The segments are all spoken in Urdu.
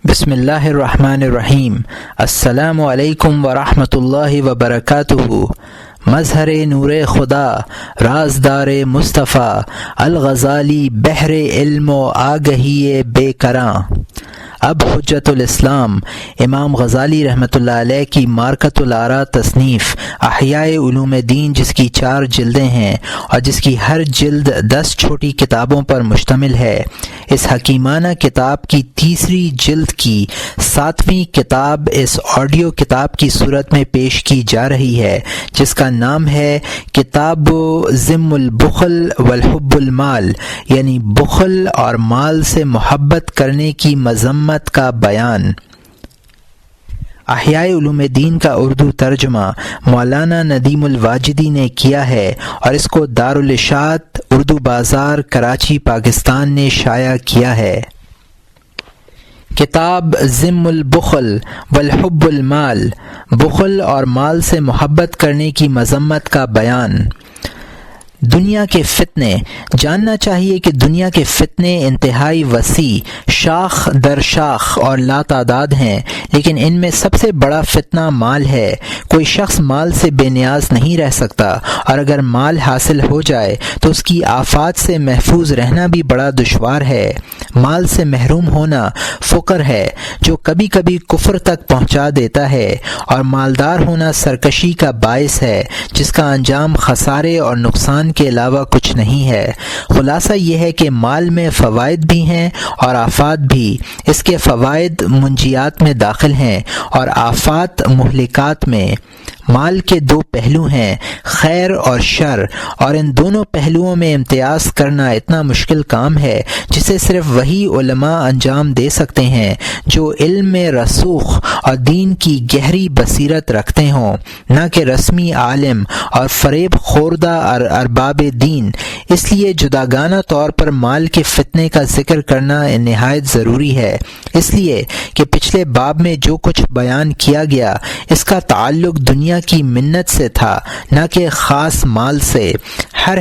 بسم اللہ الرحمن الرحیم۔ السلام علیکم ورحمۃ اللہ وبرکاتہ۔ مظہر نور خدا، رازدار مصطفیٰ، الغزالی بحر علم و آگہی بے کراں۔ اب حجت الاسلام امام غزالی رحمۃ اللہ علیہ کی مارکۃ الآراء تصنیف احیاء علوم دین، جس کی 4 جلدیں ہیں اور جس کی ہر جلد 10 چھوٹی کتابوں پر مشتمل ہے، اس حکیمانہ کتاب کی تیسری جلد کی 7ویں کتاب اس آڈیو کتاب کی صورت میں پیش کی جا رہی ہے، جس کا نام ہے کتاب ذم البخل والحب المال، یعنی بخل اور مال سے محبت کرنے کی مذمت کا بیان۔ احیاء علوم دین کا اردو ترجمہ مولانا ندیم الواجدی نے کیا ہے اور اس کو دارالاشاعت اردو بازار کراچی پاکستان نے شائع کیا ہے۔ کتاب ذم البخل والحب المال، بخل اور مال سے محبت کرنے کی مذمت کا بیان۔ دنیا کے فتنے، جاننا چاہیے کہ دنیا کے فتنے انتہائی وسیع، شاخ در شاخ اور لاتعداد ہیں، لیکن ان میں سب سے بڑا فتنہ مال ہے۔ کوئی شخص مال سے بے نیاز نہیں رہ سکتا، اور اگر مال حاصل ہو جائے تو اس کی آفات سے محفوظ رہنا بھی بڑا دشوار ہے۔ مال سے محروم ہونا فقر ہے جو کبھی کبھی کفر تک پہنچا دیتا ہے، اور مالدار ہونا سرکشی کا باعث ہے جس کا انجام خسارے اور نقصان کے علاوہ کچھ نہیں ہے۔ خلاصہ یہ ہے کہ مال میں فوائد بھی ہیں اور آفات بھی۔ اس کے فوائد منجیات میں داخل ہیں اور آفات مہلکات میں۔ مال کے 2 پہلو ہیں، خیر اور شر، اور ان دونوں پہلوؤں میں امتیاز کرنا اتنا مشکل کام ہے جسے صرف وہی علماء انجام دے سکتے ہیں جو علم میں رسوخ اور دین کی گہری بصیرت رکھتے ہوں، نہ کہ رسمی عالم اور فریب خوردہ ارباب دین۔ اس لیے جداگانہ طور پر مال کے فتنے کا ذکر کرنا نہایت ضروری ہے، اس لیے کہ پچھلے باب میں جو کچھ بیان کیا گیا اس کا تعلق دنیا کی منت سے تھا، نہ کہ خاص مال سے۔ ہر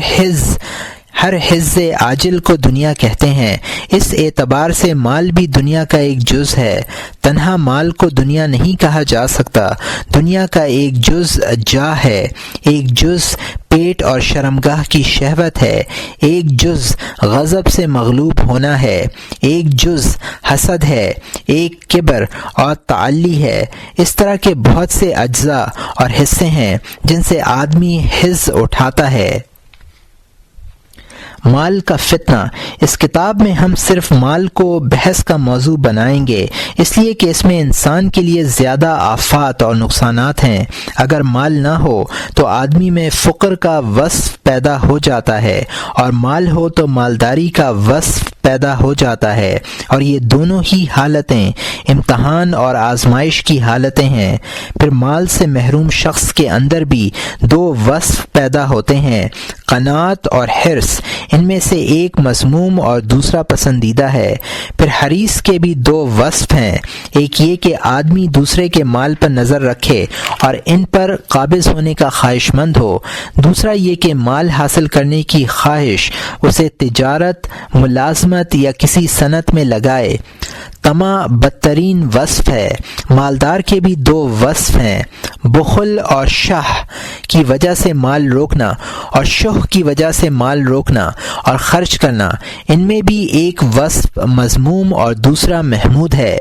حز عاجل کو دنیا کہتے ہیں، اس اعتبار سے مال بھی دنیا کا ایک جز ہے۔ تنہا مال کو دنیا نہیں کہا جا سکتا، دنیا کا ایک جز جاہ ہے، ایک جز پیٹ اور شرمگاہ کی شہوت ہے، ایک جز غضب سے مغلوب ہونا ہے، ایک جز حسد ہے، ایک کبر اور تعلی ہے۔ اس طرح کے بہت سے اجزاء اور حصے ہیں جن سے آدمی حظ اٹھاتا ہے۔ مال کا فتنہ، اس کتاب میں ہم صرف مال کو بحث کا موضوع بنائیں گے، اس لیے کہ اس میں انسان کے لیے زیادہ آفات اور نقصانات ہیں۔ اگر مال نہ ہو تو آدمی میں فقر کا وصف پیدا ہو جاتا ہے، اور مال ہو تو مالداری کا وصف پیدا ہو جاتا ہے، اور یہ دونوں ہی حالتیں امتحان اور آزمائش کی حالتیں ہیں۔ پھر مال سے محروم شخص کے اندر بھی 2 وصف پیدا ہوتے ہیں، قناعت اور حرص۔ ان میں سے ایک مذموم اور دوسرا پسندیدہ ہے۔ پھر حریص کے بھی 2 وصف ہیں، ایک یہ کہ آدمی دوسرے کے مال پر نظر رکھے اور ان پر قابض ہونے کا خواہش مند ہو، دوسرا یہ کہ مال حاصل کرنے کی خواہش اسے تجارت، ملازمت یا کسی صنعت میں لگائے۔ طمع بدترین وصف ہے۔ مالدار کے بھی 2 وصف ہیں، بخل اور شح کی وجہ سے مال روکنا، اور شح کی وجہ سے مال روکنا اور خرچ کرنا۔ ان میں بھی ایک وصف مذموم اور دوسرا محمود ہے۔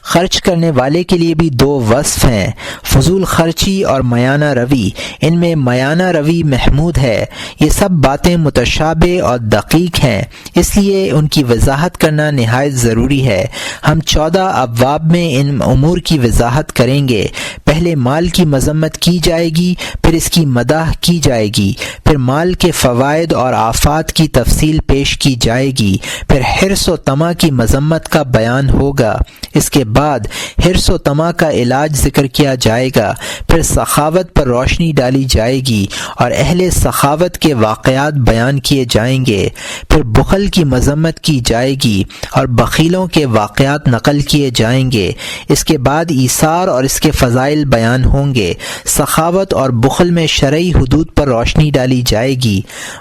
خرچ کرنے والے کے لیے بھی 2 وصف ہیں، فضول خرچی اور میانہ روی۔ ان میں میانہ روی محمود ہے۔ یہ سب باتیں متشابہ اور دقیق ہیں، اس لیے ان کی وضاحت کرنا نہایت ضروری ہے۔ ہم 14 ابواب میں ان امور کی وضاحت کریں گے۔ پہلے مال کی مذمت کی جائے گی، پھر اس کی مدح کی جائے گی، پھر مال کے فوائد اور آفات کی تفصیل پیش کی جائے گی، پھر حرص و طمع کی مذمت کا بیان ہوگا، اس کے بعد حرص و طمع کا علاج ذکر کیا جائے گا، پھر سخاوت پر روشنی ڈالی جائے گی اور اہل سخاوت کے واقعات بیان کیے جائیں گے، پھر بخل کی مذمت کی جائے گی اور بخیلوں کے واقعات نقل کیے جائیں گے، اس کے بعد ایثار اور اس کے فضائل بیان ہوں گے۔ سخاوت اور بخل میں شرعی حدود پر روشنی ڈالی جائے گی۔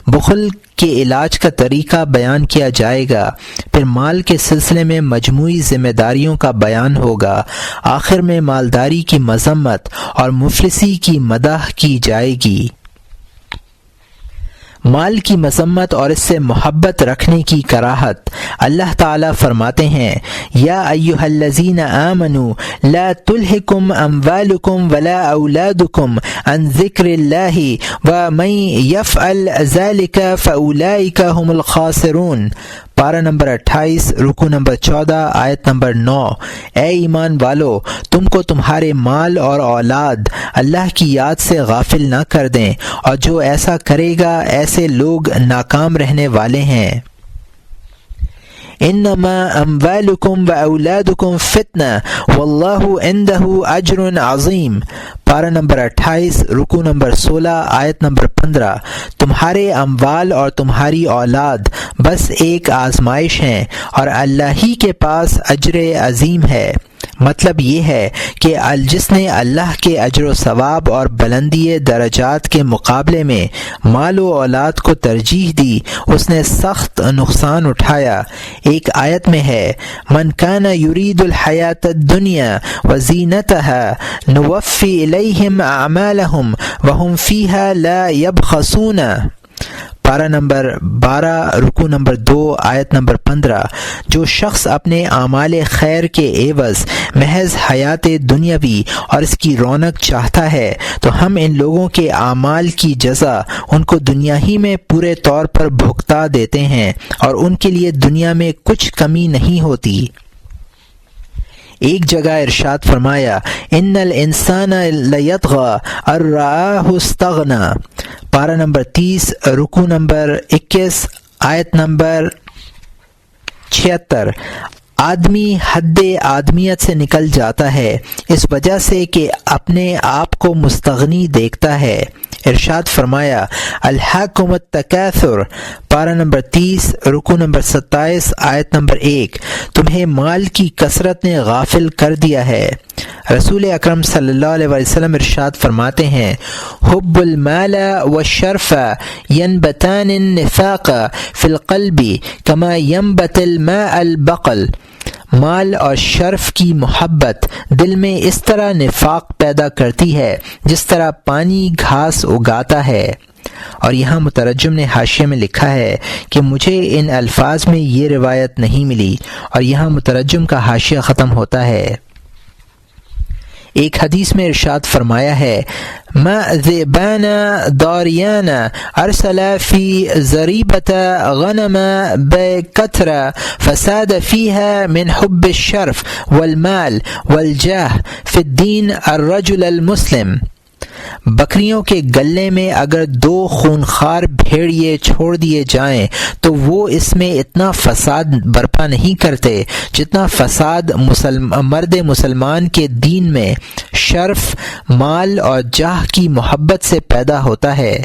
بخل کے علاج کا طریقہ بیان کیا جائے گا، پھر مال کے سلسلے میں مجموعی ذمہ داریوں کا بیان ہوگا، آخر میں مالداری کی مذمت اور مفلسی کی مدح کی جائے گی۔ مال کی مذمت اور اس سے محبت رکھنے کی کراہت۔ اللہ تعالیٰ فرماتے ہیں، یا ایھا الذین آمنوا لا تلہکم اموالکم ولا اولادکم عن ذکر اللہ ومن یفعل ذلک فاولئک ھم الخاسرون۔ پارہ نمبر 28، رکوع نمبر 14، آیت نمبر 9۔ اے ایمان والو، تم کو تمہارے مال اور اولاد اللہ کی یاد سے غافل نہ کر دیں، اور جو ایسا کرے گا ایسے لوگ ناکام رہنے والے ہیں۔ انما اموالکم واولادکم فتنہ واللہ عندہ اجر عظیم۔ پارہ نمبر 28، رکوع نمبر 16، آیت نمبر 15۔ تمہارے اموال اور تمہاری اولاد بس ایک آزمائش ہیں، اور اللہ ہی کے پاس اجر عظیم ہے۔ مطلب یہ ہے کہ جس نے اللہ کے اجر و ثواب اور بلندی درجات کے مقابلے میں مال و اولاد کو ترجیح دی، اس نے سخت نقصان اٹھایا۔ ایک آیت میں ہے، من کان یرید الحیات الدنیا وزینتها نوفی الیہم اعمالہم وہم فیہا لا یبخسون۔ پارہ نمبر 12، رکوع نمبر 2، آیت نمبر 15۔ جو شخص اپنے اعمال خیر کے عوض محض حیات دنیاوی اور اس کی رونق چاہتا ہے تو ہم ان لوگوں کے اعمال کی جزا ان کو دنیا ہی میں پورے طور پر بھگتا دیتے ہیں، اور ان کے لیے دنیا میں کچھ کمی نہیں ہوتی۔ ایک جگہ ارشاد فرمایا، ان الانسان لیطغی ان رآہ استغنی۔ پارہ نمبر 30، رکوع نمبر 21، آیت نمبر 76۔ آدمی حد آدمیت سے نکل جاتا ہے اس وجہ سے کہ اپنے آپ کو مستغنی دیکھتا ہے۔ ارشاد فرمایا، الہاکم التکاثر۔ پارہ نمبر 30، رکوع نمبر 27، آیت نمبر 1۔ تمہیں مال کی کثرت نے غافل کر دیا ہے۔ رسول اکرم صلی اللہ علیہ وسلم ارشاد فرماتے ہیں، حب المال والشرف ینبتان النفاق فی القلب کما ینبت الماء البقل۔ مال اور شرف کی محبت دل میں اس طرح نفاق پیدا کرتی ہے جس طرح پانی گھاس اگاتا ہے۔ اور یہاں مترجم نے حاشیے میں لکھا ہے کہ مجھے ان الفاظ میں یہ روایت نہیں ملی، اور یہاں مترجم کا حاشیہ ختم ہوتا ہے۔ ایک حدیث میں ارشاد فرمایا ہے، ما ذئبان داریان ارسلا فی ضریبۃ غنم بکثر فساد فیها من حب الشرف والمال والجاہ فی الدین الرجل المسلم۔ بکریوں کے گلے میں اگر 2 خونخوار بھیڑیے چھوڑ دیے جائیں تو وہ اس میں اتنا فساد برپا نہیں کرتے جتنا فساد مرد مسلمان کے دین میں شرف، مال اور جاہ کی محبت سے پیدا ہوتا ہے۔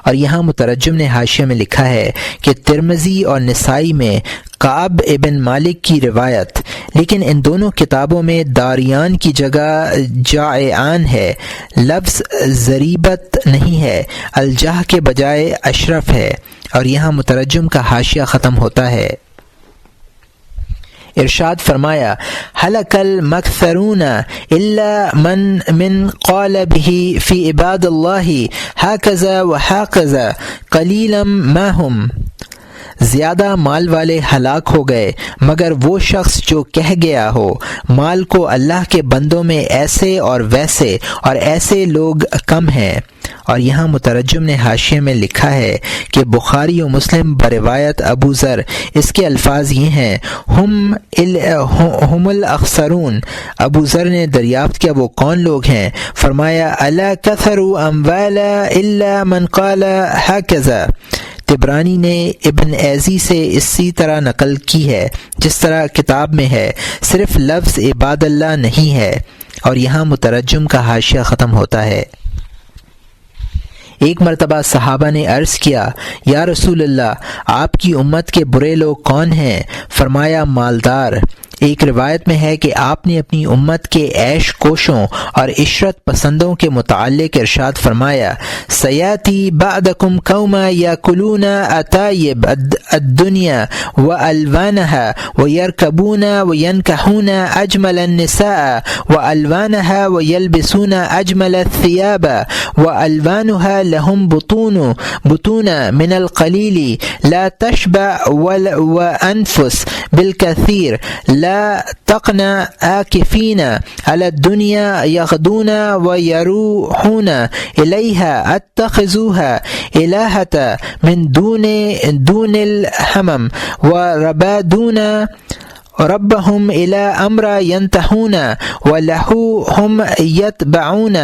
اور یہاں مترجم نے حاشیے میں لکھا ہے کہ ترمذی اور نسائی میں کعب ابن مالک کی روایت، لیکن ان دونوں کتابوں میں داریان کی جگہ جائعان ہے، لفظ ضریبت نہیں ہے، الجاہ کے بجائے اشرف ہے۔ اور یہاں مترجم کا حاشیہ ختم ہوتا ہے۔ ارشاد فرمایا، ہلک المکثرون الا من قال به فی عباد اللہ ہکذا وہکذا قلیلا ما ہم۔ زیادہ مال والے ہلاک ہو گئے مگر وہ شخص جو کہہ گیا ہو، مال کو اللہ کے بندوں میں ایسے اور ویسے اور ایسے لوگ کم ہیں۔ اور یہاں مترجم نے حاشیے میں لکھا ہے کہ بخاری و مسلم بروایت ابو ذر اس کے الفاظ یہ ہیں، ہم الاخسرون۔ ابو ذر نے دریافت کیا وہ کون لوگ ہیں؟ فرمایا، الا کثروا اموالا الا من قال ہکذا۔ طبرانی نے ابن ایزی سے اسی طرح نقل کی ہے جس طرح کتاب میں ہے، صرف لفظ عباد اللہ نہیں ہے۔ اور یہاں مترجم کا حاشیہ ختم ہوتا ہے۔ ایک مرتبہ صحابہ نے عرض کیا، یا رسول اللہ، آپ کی امت کے برے لوگ کون ہیں؟ فرمایا، مالدار۔ ایک روایت میں ہے کہ آپ نے اپنی امت کے عیش کوشوں اور عشرت پسندوں کے متعلق ارشاد فرمایا، سیاتی بعدکم قوما یاکلون اطایب الدنیا والوانها ویرکبون وینکحون اجمل النساء والوانها ویلبسون اجمل الثياب والوانها لهم بطون من القلیل لا تشبع وانفس بالکثیر لا تقنع آکفین علی الدنیا یغدون ویروحون الیها اتخذوها الہة من دون الحمم وربادون ربهم إلى أمر ينتهون وله هم يتبعون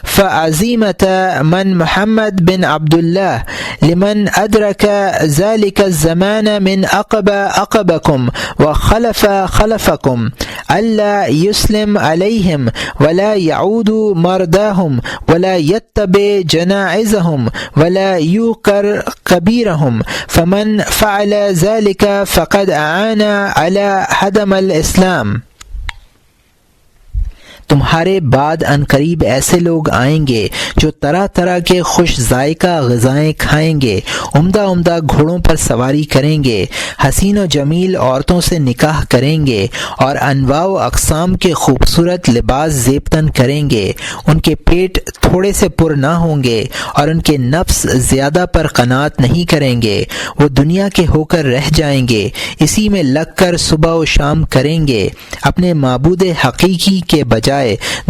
فعزيمة من محمد بن عبد الله لمن أدرك ذلك الزمان من أقبكم وخلف خلفكم ألا يسلم عليهم ولا يعود مرداهم ولا يتبع جنائزهم ولا يوقر كبيرهم فمن فعل ذلك فقد أعان على حدم الاسلام۔ تمہارے بعد ان قریب ایسے لوگ آئیں گے جو طرح طرح کے خوش ذائقہ غذائیں کھائیں گے، عمدہ عمدہ گھوڑوں پر سواری کریں گے، حسین و جمیل عورتوں سے نکاح کریں گے اور انواع و اقسام کے خوبصورت لباس زیبتن کریں گے۔ ان کے پیٹ تھوڑے سے پر نہ ہوں گے اور ان کے نفس زیادہ پر قناعت نہیں کریں گے، وہ دنیا کے ہو کر رہ جائیں گے، اسی میں لگ کر صبح و شام کریں گے، اپنے معبود حقیقی کے بجائے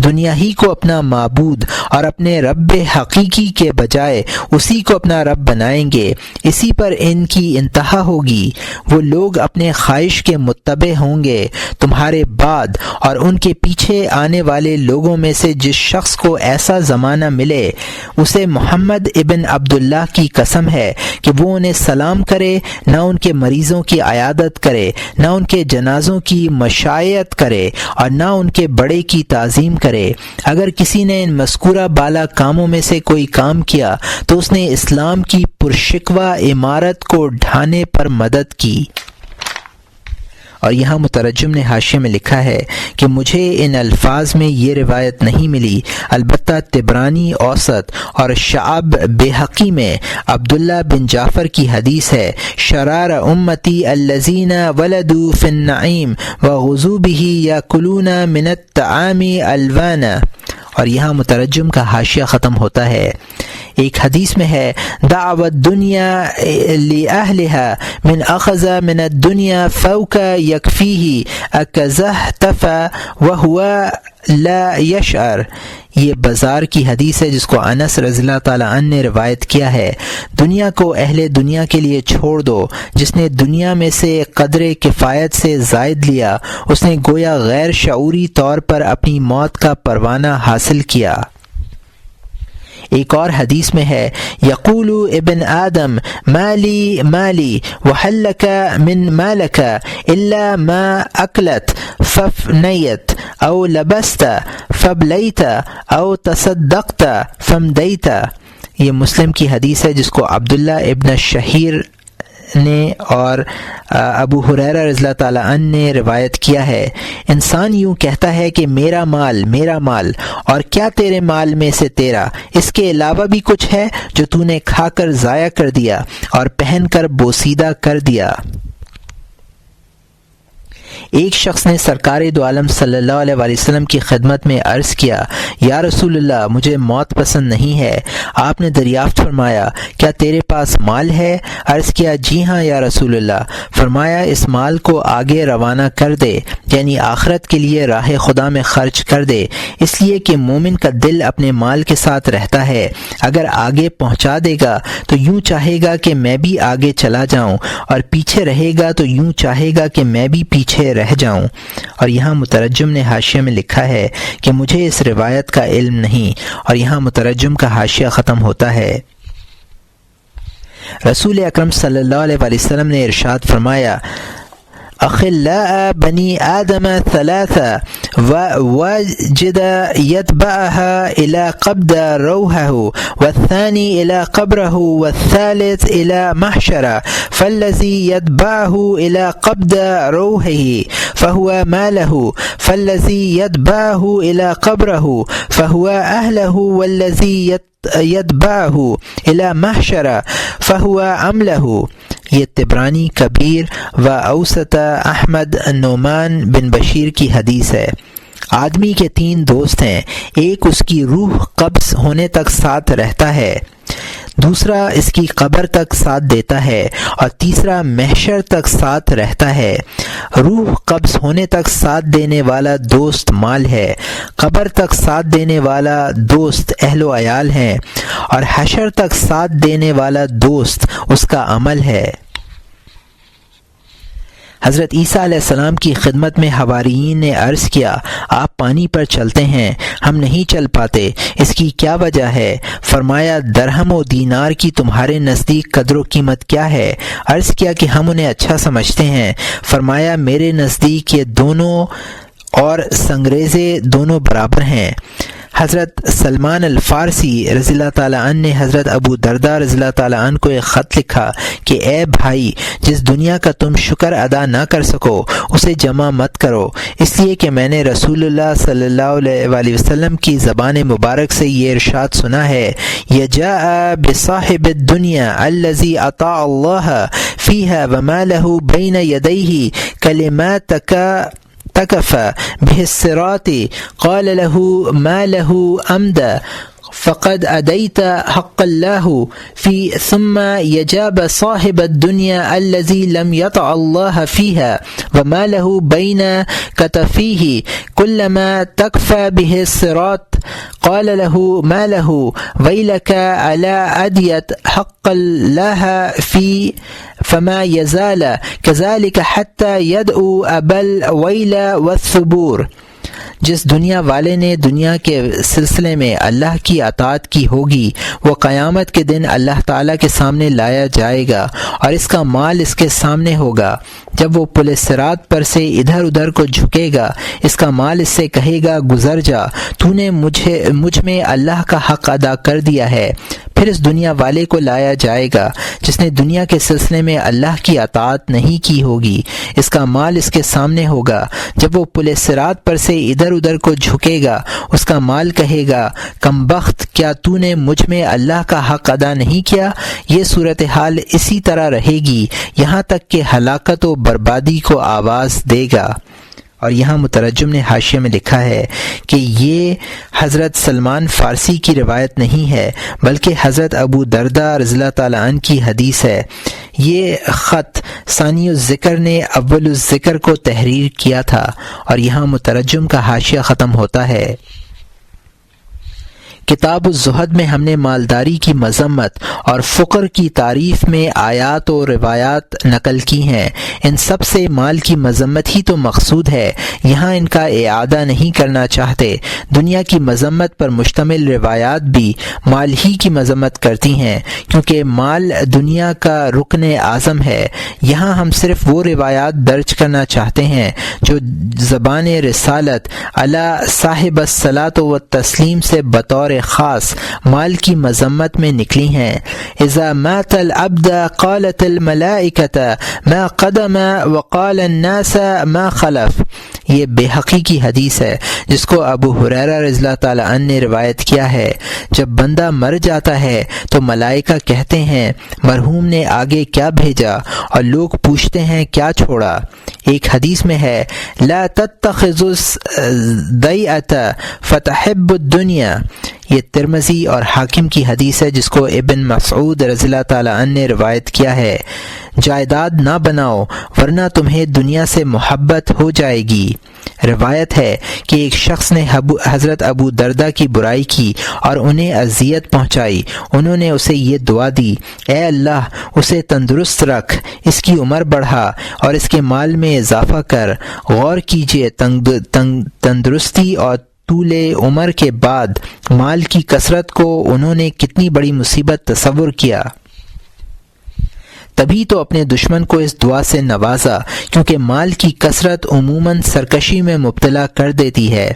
دنیا ہی کو اپنا معبود اور اپنے رب حقیقی کے بجائے اسی کو اپنا رب بنائیں گے، اسی پر ان کی انتہا ہوگی۔ وہ لوگ اپنے خواہش کے متبع ہوں گے۔ تمہارے بعد اور ان کے پیچھے آنے والے لوگوں میں سے جس شخص کو ایسا زمانہ ملے، اسے محمد ابن عبداللہ کی قسم ہے کہ وہ انہیں سلام کرے، نہ ان کے مریضوں کی عیادت کرے، نہ ان کے جنازوں کی مشایعت کرے اور نہ ان کے بڑے کی تعظیم کرے۔ اگر کسی نے ان مذکورہ بالا کاموں میں سے کوئی کام کیا تو اس نے اسلام کی پرشکوہ عمارت کو ڈھانے پر مدد کی۔ اور یہاں مترجم نے حاشیے میں لکھا ہے کہ مجھے ان الفاظ میں یہ روایت نہیں ملی، البتہ طبرانی اوسط اور شعب بیہقی میں عبداللہ بن جعفر کی حدیث ہے، شرار امتی الذین ولدوا فی النعیم وغزوا بہ یاکلون من الطعام الوانا۔ اور یہاں مترجم کا حاشیہ ختم ہوتا ہے۔ ایک حدیث میں ہے، دعوت دنیا لأہلها من اخذ من الدنیا فوق یکفیہ اکزہ تفا وہو لا یشعر۔ یہ بازار کی حدیث ہے جس کو انس رضی اللہ تعالی عنہ نے روایت کیا ہے، دنیا کو اہل دنیا کے لیے چھوڑ دو، جس نے دنیا میں سے قدر کفایت سے زائد لیا اس نے گویا غیر شعوری طور پر اپنی موت کا پروانہ حاصل کیا۔ ایک اور حدیث میں ہے، یقول ابن آدم مالی مالی وحلک من مالک الا ما اکلت ففنیت او لبست فبلیت او تصدقت فمدیت۔ یہ مسلم کی حدیث ہے جس کو عبداللہ ابن شہیر نے اور ابو ہریرہ رضی اللہ تعالی عنہ نے روایت کیا ہے، انسان یوں کہتا ہے کہ میرا مال اور کیا تیرے مال میں سے تیرا، اس کے علاوہ بھی کچھ ہے جو تو نے کھا کر ضائع کر دیا اور پہن کر بوسیدہ کر دیا۔ ایک شخص نے سرکار دو عالم صلی اللہ علیہ وآلہ وسلم کی خدمت میں عرض کیا، یا رسول اللہ مجھے موت پسند نہیں ہے۔ آپ نے دریافت فرمایا، کیا تیرے پاس مال ہے؟ عرض کیا، جی ہاں یا رسول اللہ۔ فرمایا، اس مال کو آگے روانہ کر دے، یعنی آخرت کے لیے راہ خدا میں خرچ کر دے، اس لیے کہ مومن کا دل اپنے مال کے ساتھ رہتا ہے، اگر آگے پہنچا دے گا تو یوں چاہے گا کہ میں بھی آگے چلا جاؤں، اور پیچھے رہے گا تو یوں چاہے گا کہ میں بھی پیچھے رہ جاؤں۔ اور یہاں مترجم نے حاشیے میں لکھا ہے کہ مجھے اس روایت کا علم نہیں، اور یہاں مترجم کا حاشیہ ختم ہوتا ہے۔ رسول اکرم صلی اللہ علیہ وآلہ وسلم نے ارشاد فرمایا، أخلاء بني آدم ثلاثة ووجد يتبعها إلى قبض روحه والثاني إلى قبره والثالث إلى محشره فالذي يتبعه إلى قبض روحه فهو ماله فالذي يتبعه إلى قبره فهو أهله والذي يتبعه إلى محشره فهو عمله۔ یہ طبرانی کبیر و اوسط احمد نعمان بن بشیر کی حدیث ہے۔ آدمی کے 3 دوست ہیں، ایک اس کی روح قبض ہونے تک ساتھ رہتا ہے، دوسرا اس کی قبر تک ساتھ دیتا ہے اور تیسرا محشر تک ساتھ رہتا ہے۔ روح قبض ہونے تک ساتھ دینے والا دوست مال ہے، قبر تک ساتھ دینے والا دوست اہل و عیال ہیں اور حشر تک ساتھ دینے والا دوست اس کا عمل ہے۔ حضرت عیسیٰ علیہ السلام کی خدمت میں حواریین نے عرض کیا، آپ پانی پر چلتے ہیں، ہم نہیں چل پاتے، اس کی کیا وجہ ہے؟ فرمایا، درہم و دینار کی تمہارے نزدیک قدر و قیمت کیا ہے؟ عرض کیا کہ ہم انہیں اچھا سمجھتے ہیں۔ فرمایا، میرے نزدیک یہ دونوں اور سنگریزے دونوں برابر ہیں۔ حضرت سلمان الفارسی رضی اللہ تعالیٰ عنہ نے حضرت ابو درداء رضی اللہ تعالیٰ عنہ کو ایک خط لکھا کہ اے بھائی، جس دنیا کا تم شکر ادا نہ کر سکو اسے جمع مت کرو، اس لیے کہ میں نے رسول اللہ صلی اللہ علیہ وآلہ وسلم کی زبان مبارک سے یہ ارشاد سنا ہے، یجاء بصاحب الدنیا الذی اطاع اللہ فیہا وما لہ بین یدیہ کلماتک تکفى به الصراط قال له ما له أمد فقد أديت حق الله في ثم يجاب صاحب الدنيا الذي لم يطع الله فيها وما له بين كتفيه كلما تكفى به الصراط قال له ما له ويلك ألا أديت حق الله في فما يزال كذلك حتى يدعو أبا الويل والثبور۔ جس دنیا والے نے دنیا کے سلسلے میں اللہ کی اطاعت کی ہوگی وہ قیامت کے دن اللہ تعالیٰ کے سامنے لایا جائے گا اور اس کا مال اس کے سامنے ہوگا۔ جب وہ پل صراط پر سے ادھر ادھر کو جھکے گا اس کا مال اس سے کہے گا، گزر جا، تو نے مجھ میں اللہ کا حق ادا کر دیا ہے۔ پھر اس دنیا والے کو لایا جائے گا جس نے دنیا کے سلسلے میں اللہ کی اطاعت نہیں کی ہوگی، اس کا مال اس کے سامنے ہوگا۔ جب وہ پل صراط پر سے ادھر ادھر کو جھکے گا اس کا مال کہے گا، کم بخت، کیا تو نے مجھ میں اللہ کا حق ادا نہیں کیا؟ یہ صورتحال اسی طرح رہے گی یہاں تک کہ ہلاکت و بربادی کو آواز دے گا۔ اور یہاں مترجم نے حاشیے میں لکھا ہے کہ یہ حضرت سلمان فارسی کی روایت نہیں ہے بلکہ حضرت ابو درداء رضی اللہ تعالیٰ عنہ کی حدیث ہے۔ یہ خط ثانی الذکر نے اول الذکر کو تحریر کیا تھا۔ اور یہاں مترجم کا حاشیہ ختم ہوتا ہے۔ کتاب الزہد میں ہم نے مالداری کی مذمت اور فقر کی تعریف میں آیات و روایات نقل کی ہیں۔ ان سب سے مال کی مذمت ہی تو مقصود ہے، یہاں ان کا اعادہ نہیں کرنا چاہتے۔ دنیا کی مذمت پر مشتمل روایات بھی مال ہی کی مذمت کرتی ہیں کیونکہ مال دنیا کا رکن اعظم ہے۔ یہاں ہم صرف وہ روایات درج کرنا چاہتے ہیں جو زبان رسالت علی صاحب الصلاۃ والتسلیم سے بطور خاص مال کی مذمت میں نکلی ہیں۔ اذا مات العبد قالت الملائکۃ ما قدم وقال الناس ما خلف۔ یہ بے حقی کی حدیث ہے جس کو ابو ہریرہ رضی اللہ تعالیٰ عنہ نے روایت کیا ہے۔ جب بندہ مر جاتا ہے تو ملائکہ کہتے ہیں مرحوم نے آگے کیا بھیجا، اور لوگ پوچھتے ہیں کیا چھوڑا۔ ایک حدیث میں ہے لا تتخذوا الضیعۃ فتحب الدنیا۔ یہ ترمذی اور حاکم کی حدیث ہے جس کو ابن مسعود رضی اللہ تعالیٰ عنہ نے روایت کیا ہے، جائیداد نہ بناؤ ورنہ تمہیں دنیا سے محبت ہو جائے گی۔ روایت ہے کہ ایک شخص نے حضرت ابو درداء کی برائی کی اور انہیں اذیت پہنچائی۔ انہوں نے اسے یہ دعا دی، اے اللہ اسے تندرست رکھ، اس کی عمر بڑھا اور اس کے مال میں اضافہ کر۔ غور کیجئے تندرستی اور طول عمر کے بعد مال کی کثرت کو انہوں نے کتنی بڑی مصیبت تصور کیا۔ تبھی تو اپنے دشمن کو اس دعا سے نوازا، کیونکہ مال کی کثرت عموماً سرکشی میں مبتلا کر دیتی ہے۔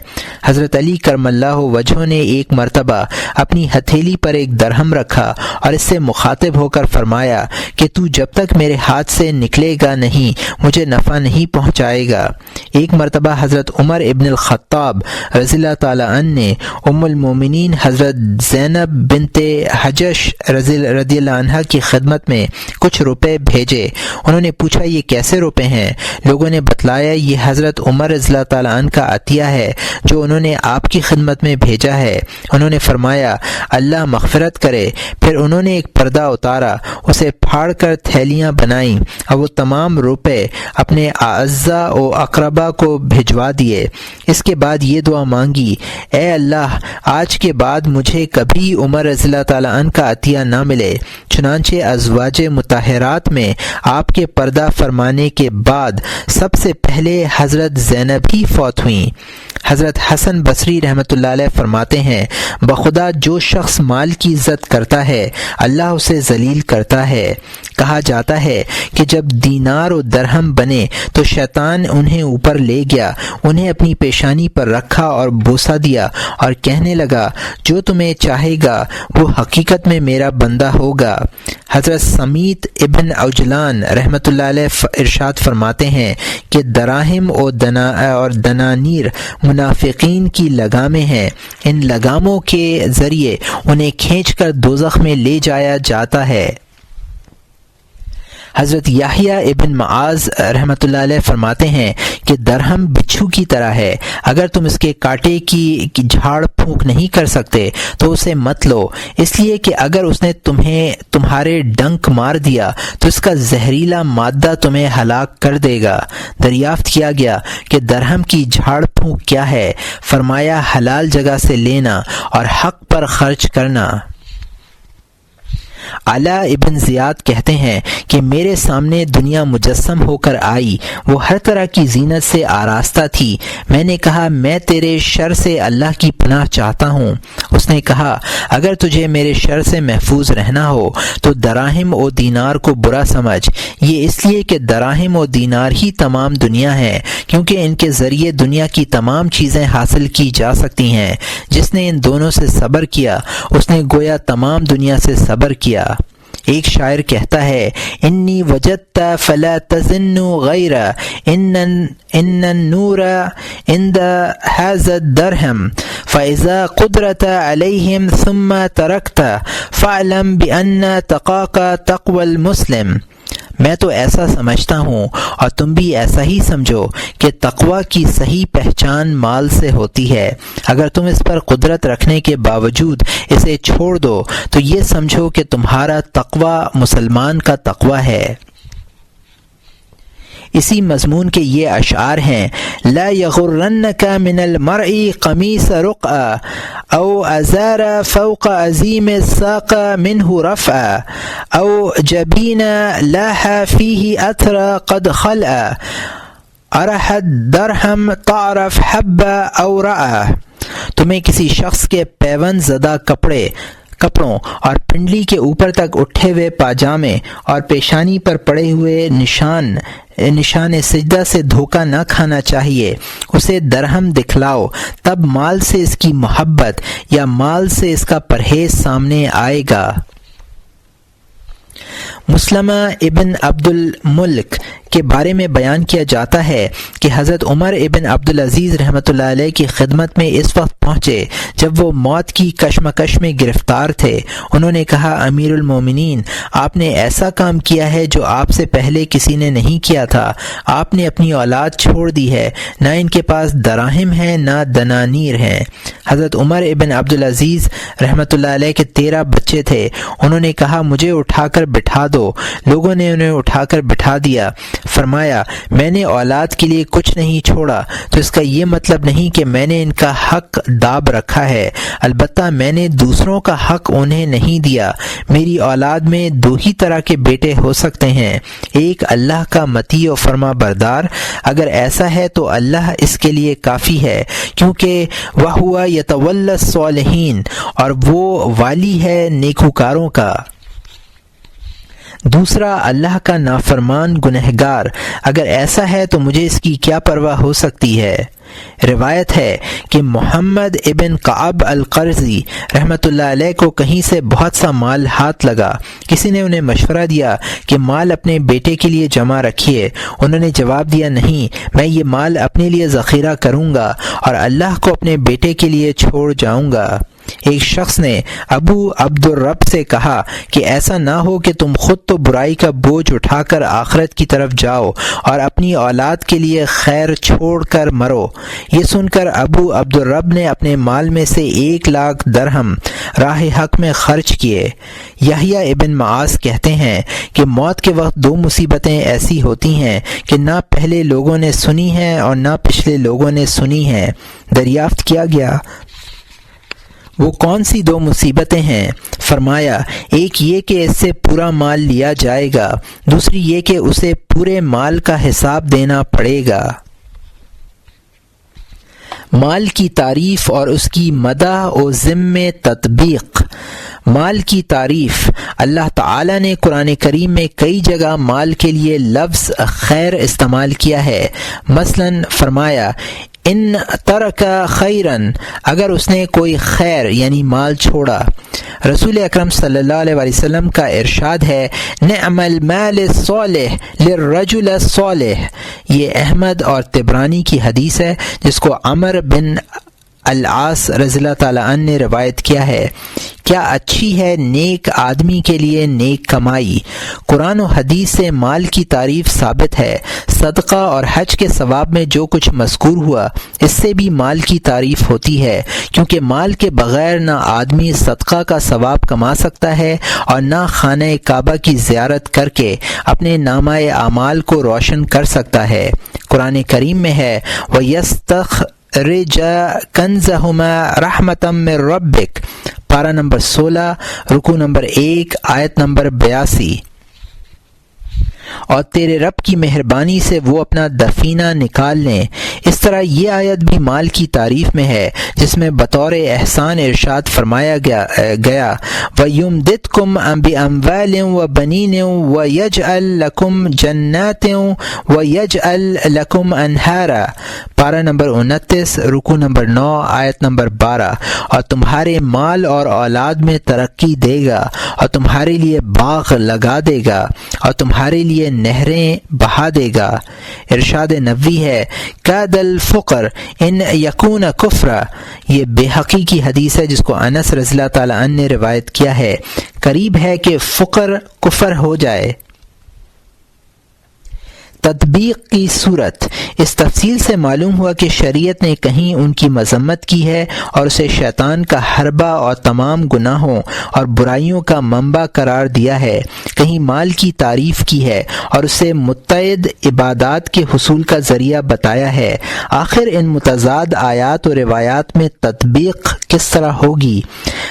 حضرت علی کرم اللہ وجہہ نے ایک مرتبہ اپنی ہتھیلی پر ایک درہم رکھا اور اس سے مخاطب ہو کر فرمایا کہ تو جب تک میرے ہاتھ سے نکلے گا نہیں مجھے نفع نہیں پہنچائے گا۔ ایک مرتبہ حضرت عمر ابن الخطاب رضی اللہ تعالیٰ عنہ نے ام المومنین حضرت زینب بنت حجش رضی اللہ عنہ کی خدمت میں کچھ روپے بھیجے۔ انہوں نے پوچھا یہ کیسے روپے ہیں؟ لوگوں نے بتلایا یہ حضرت عمر رضی اللہ تعالیٰ عنہ کا عطیہ ہے جو انہوں نے آپ کی خدمت میں بھیجا ہے۔ انہوں نے فرمایا اللہ مغفرت کرے۔ پھر انہوں نے ایک پردہ اتارا، اسے پھاڑ کر تھیلیاں بنائیں اور وہ تمام روپے اپنے اعزاء و اقربا کو بھجوا دیے۔ اس کے بعد یہ دعا مانگی، اے اللہ آج کے بعد مجھے کبھی عمر رضی اللہ تعالیٰ عنہ کا عطیہ نہ ملے۔ چنانچہ ازواج مطہرات میں آپ کے پردہ فرمانے کے بعد سب سے پہلے حضرت زینب ہی فوت ہوئیں۔ حضرت حسن بصری رحمۃ اللہ علیہ فرماتے ہیں بخدا جو شخص مال کی عزت کرتا ہے اللہ اسے ذلیل کرتا ہے۔ کہا جاتا ہے کہ جب دینار و درہم بنے تو شیطان انہیں اوپر لے گیا، انہیں اپنی پیشانی پر رکھا اور بوسہ دیا اور کہنے لگا جو تمہیں چاہے گا وہ حقیقت میں میرا بندہ ہوگا۔ حضرت سمیت ابن عجلان رحمۃ اللہ علیہ ارشاد فرماتے ہیں کہ دراہم اور دنانیر منافقین کی لگامیں ہیں، ان لگاموں کے ذریعے انہیں کھینچ کر دوزخ میں لے جایا جاتا ہے۔ حضرت یحییٰ ابن معاذ رحمۃ اللہ علیہ فرماتے ہیں کہ درہم بچھو کی طرح ہے، اگر تم اس کے کانٹے کی جھاڑ پھونک نہیں کر سکتے تو اسے مت لو، اس لیے کہ اگر اس نے تمہارے ڈنک مار دیا تو اس کا زہریلا مادہ تمہیں ہلاک کر دے گا۔ دریافت کیا گیا کہ درہم کی جھاڑ پھونک کیا ہے؟ فرمایا حلال جگہ سے لینا اور حق پر خرچ کرنا۔ علاء ابن زیاد کہتے ہیں کہ میرے سامنے دنیا مجسم ہو کر آئی، وہ ہر طرح کی زینت سے آراستہ تھی۔ میں نے کہا میں تیرے شر سے اللہ کی پناہ چاہتا ہوں۔ اس نے کہا اگر تجھے میرے شر سے محفوظ رہنا ہو تو دراہم و دینار کو برا سمجھ، یہ اس لیے کہ دراہم و دینار ہی تمام دنیا ہے، کیونکہ ان کے ذریعے دنیا کی تمام چیزیں حاصل کی جا سکتی ہیں۔ جس نے ان دونوں سے صبر کیا اس نے گویا تمام دنیا سے صبر کیا۔ ایک شاعر کہتا ہے انی وجدت فلا تظنوا غیر ان النور عند هذا الدرهم فاذا قدرت عليهم ثم تركت فاعلم بان تقاك تقوى المسلم۔ میں تو ایسا سمجھتا ہوں اور تم بھی ایسا ہی سمجھو کہ تقوی کی صحیح پہچان مال سے ہوتی ہے۔ اگر تم اس پر قدرت رکھنے کے باوجود اسے چھوڑ دو تو یہ سمجھو کہ تمہارا تقوی مسلمان کا تقوی ہے۔ اسی مضمون کے یہ اشعار ہیں لا یغرنک من المرء قمیص رقع او ازار فوق عظیم الساق منہ رفع او جبین لاح فیہ اثر قد خلع ارح الدرہم تعرف حب او رع۔ تمہیں کسی شخص کے پیوند زدہ کپڑوں اور پنڈلی کے اوپر تک اٹھے ہوئے پاجامے اور پیشانی پر پڑے ہوئے نشان سجدہ سے دھوکہ نہ کھانا چاہیے۔ اسے درہم دکھلاؤ تب مال سے اس کی محبت یا مال سے اس کا پرہیز سامنے آئے گا۔ مسلمہ ابن عبد الملک کے بارے میں بیان کیا جاتا ہے کہ حضرت عمر ابن عبدالعزیز رحمۃ اللہ علیہ کی خدمت میں اس وقت پہنچے جب وہ موت کی کشمکش میں گرفتار تھے۔ انہوں نے کہا امیر المومنین آپ نے ایسا کام کیا ہے جو آپ سے پہلے کسی نے نہیں کیا تھا۔ آپ نے اپنی اولاد چھوڑ دی ہے، نہ ان کے پاس دراہم ہیں نہ دنانیر ہیں۔ حضرت عمر ابن عبدالعزیز رحمۃ اللہ علیہ کے 13 بچے تھے۔ انہوں نے کہا مجھے اٹھا کر بٹھا دو۔ لوگوں نے انہیں اٹھا کر بٹھا دیا۔ فرمایا میں نے اولاد کے لیے کچھ نہیں چھوڑا تو اس کا یہ مطلب نہیں کہ میں نے ان کا حق داب رکھا ہے، البتہ میں نے دوسروں کا حق انہیں نہیں دیا۔ میری اولاد میں 2 ہی طرح کے بیٹے ہو سکتے ہیں، ایک اللہ کا مطیع و فرما بردار، اگر ایسا ہے تو اللہ اس کے لیے کافی ہے کیونکہ وَهُوَ يَتَوَلَّى الصَّالِحِينَ، اور وہ والی ہے نیکوکاروں کا۔ دوسرا اللہ کا نافرمان گنہگار، اگر ایسا ہے تو مجھے اس کی کیا پرواہ ہو سکتی ہے۔ روایت ہے کہ محمد ابن کعب القرظی رحمۃ اللہ علیہ کو کہیں سے بہت سا مال ہاتھ لگا۔ کسی نے انہیں مشورہ دیا کہ مال اپنے بیٹے کے لیے جمع رکھیے۔ انہوں نے جواب دیا، نہیں، میں یہ مال اپنے لیے ذخیرہ کروں گا اور اللہ کو اپنے بیٹے کے لیے چھوڑ جاؤں گا۔ ایک شخص نے ابو عبد الرب سے کہا کہ ایسا نہ ہو کہ تم خود تو برائی کا بوجھ اٹھا کر آخرت کی طرف جاؤ اور اپنی اولاد کے لیے خیر چھوڑ کر مرو۔ یہ سن کر ابو عبد الرب نے اپنے مال میں سے 1,00,000 درہم راہ حق میں خرچ کیے۔ یحییٰ ابن معاذ کہتے ہیں کہ موت کے وقت 2 مصیبتیں ایسی ہوتی ہیں کہ نہ پہلے لوگوں نے سنی ہیں اور نہ پچھلے لوگوں نے سنی ہیں۔ دریافت کیا گیا، وہ کون سی 2 مصیبتیں ہیں؟ فرمایا، ایک یہ کہ اس سے پورا مال لیا جائے گا، دوسری یہ کہ اسے پورے مال کا حساب دینا پڑے گا۔ مال کی تعریف اور اس کی مدح و ذم تطبیق۔ مال کی تعریف۔ اللہ تعالیٰ نے قرآن کریم میں کئی جگہ مال کے لیے لفظ خیر استعمال کیا ہے۔ مثلا فرمایا، ان ترک خیرن، اگر اس نے کوئی خیر یعنی مال چھوڑا۔ رسول اکرم صلی اللہ علیہ وسلم کا ارشاد ہے، نعم المال الصالح للرجل الصالح۔ یہ احمد اور طبرانی کی حدیث ہے جس کو عمر بن العاص رضی اللہ تعالیٰ عنہ نے روایت کیا ہے۔ کیا اچھی ہے نیک آدمی کے لیے نیک کمائی۔ قرآن و حدیث سے مال کی تعریف ثابت ہے۔ صدقہ اور حج کے ثواب میں جو کچھ مذکور ہوا اس سے بھی مال کی تعریف ہوتی ہے، کیونکہ مال کے بغیر نہ آدمی صدقہ کا ثواب کما سکتا ہے اور نہ خانہ کعبہ کی زیارت کر کے اپنے نامہ اعمال کو روشن کر سکتا ہے۔ قرآن کریم میں ہے، وَيَسْتَخْرِجَ كَنْزَهُمَا رَحْمَةً مِّن رَبِّكَ، پارہ نمبر 16، رکوع نمبر 1، آیت نمبر 82۔ اور تیرے رب کی مہربانی سے وہ اپنا دفینہ نکال لیں۔ اس طرح یہ آیت بھی مال کی تعریف میں ہے، جس میں بطور احسان ارشاد فرمایا گیا وَيُمْدِدْكُمْ بِأَمْوَالٍ وَبَنِينٍ وَيَجْعَلْ لَكُمْ جَنَّاتٍ وَيَجْعَلْ لَكُمْ أَنْهَارًا، پارہ نمبر 29، رکوع نمبر 9، آیت نمبر 12۔ اور تمہارے مال اور اولاد میں ترقی دے گا اور تمہارے لیے باغ لگا دے گا اور تمہارے لیے نہریں بہا دے گا۔ ارشاد نبوی ہے، کاد الفقر ان یکون کفرا، یہ بے حقی کی حدیث ہے جس کو انس رضی اللہ تعالی عنہ نے روایت کیا ہے، قریب ہے کہ فقر کفر ہو جائے۔ تطبیق کی صورت۔ اس تفصیل سے معلوم ہوا کہ شریعت نے کہیں ان کی مذمت کی ہے اور اسے شیطان کا حربہ اور تمام گناہوں اور برائیوں کا منبع قرار دیا ہے، کہیں مال کی تعریف کی ہے اور اسے متعدد عبادات کے حصول کا ذریعہ بتایا ہے۔ آخر ان متضاد آیات و روایات میں تطبیق کس طرح ہوگی؟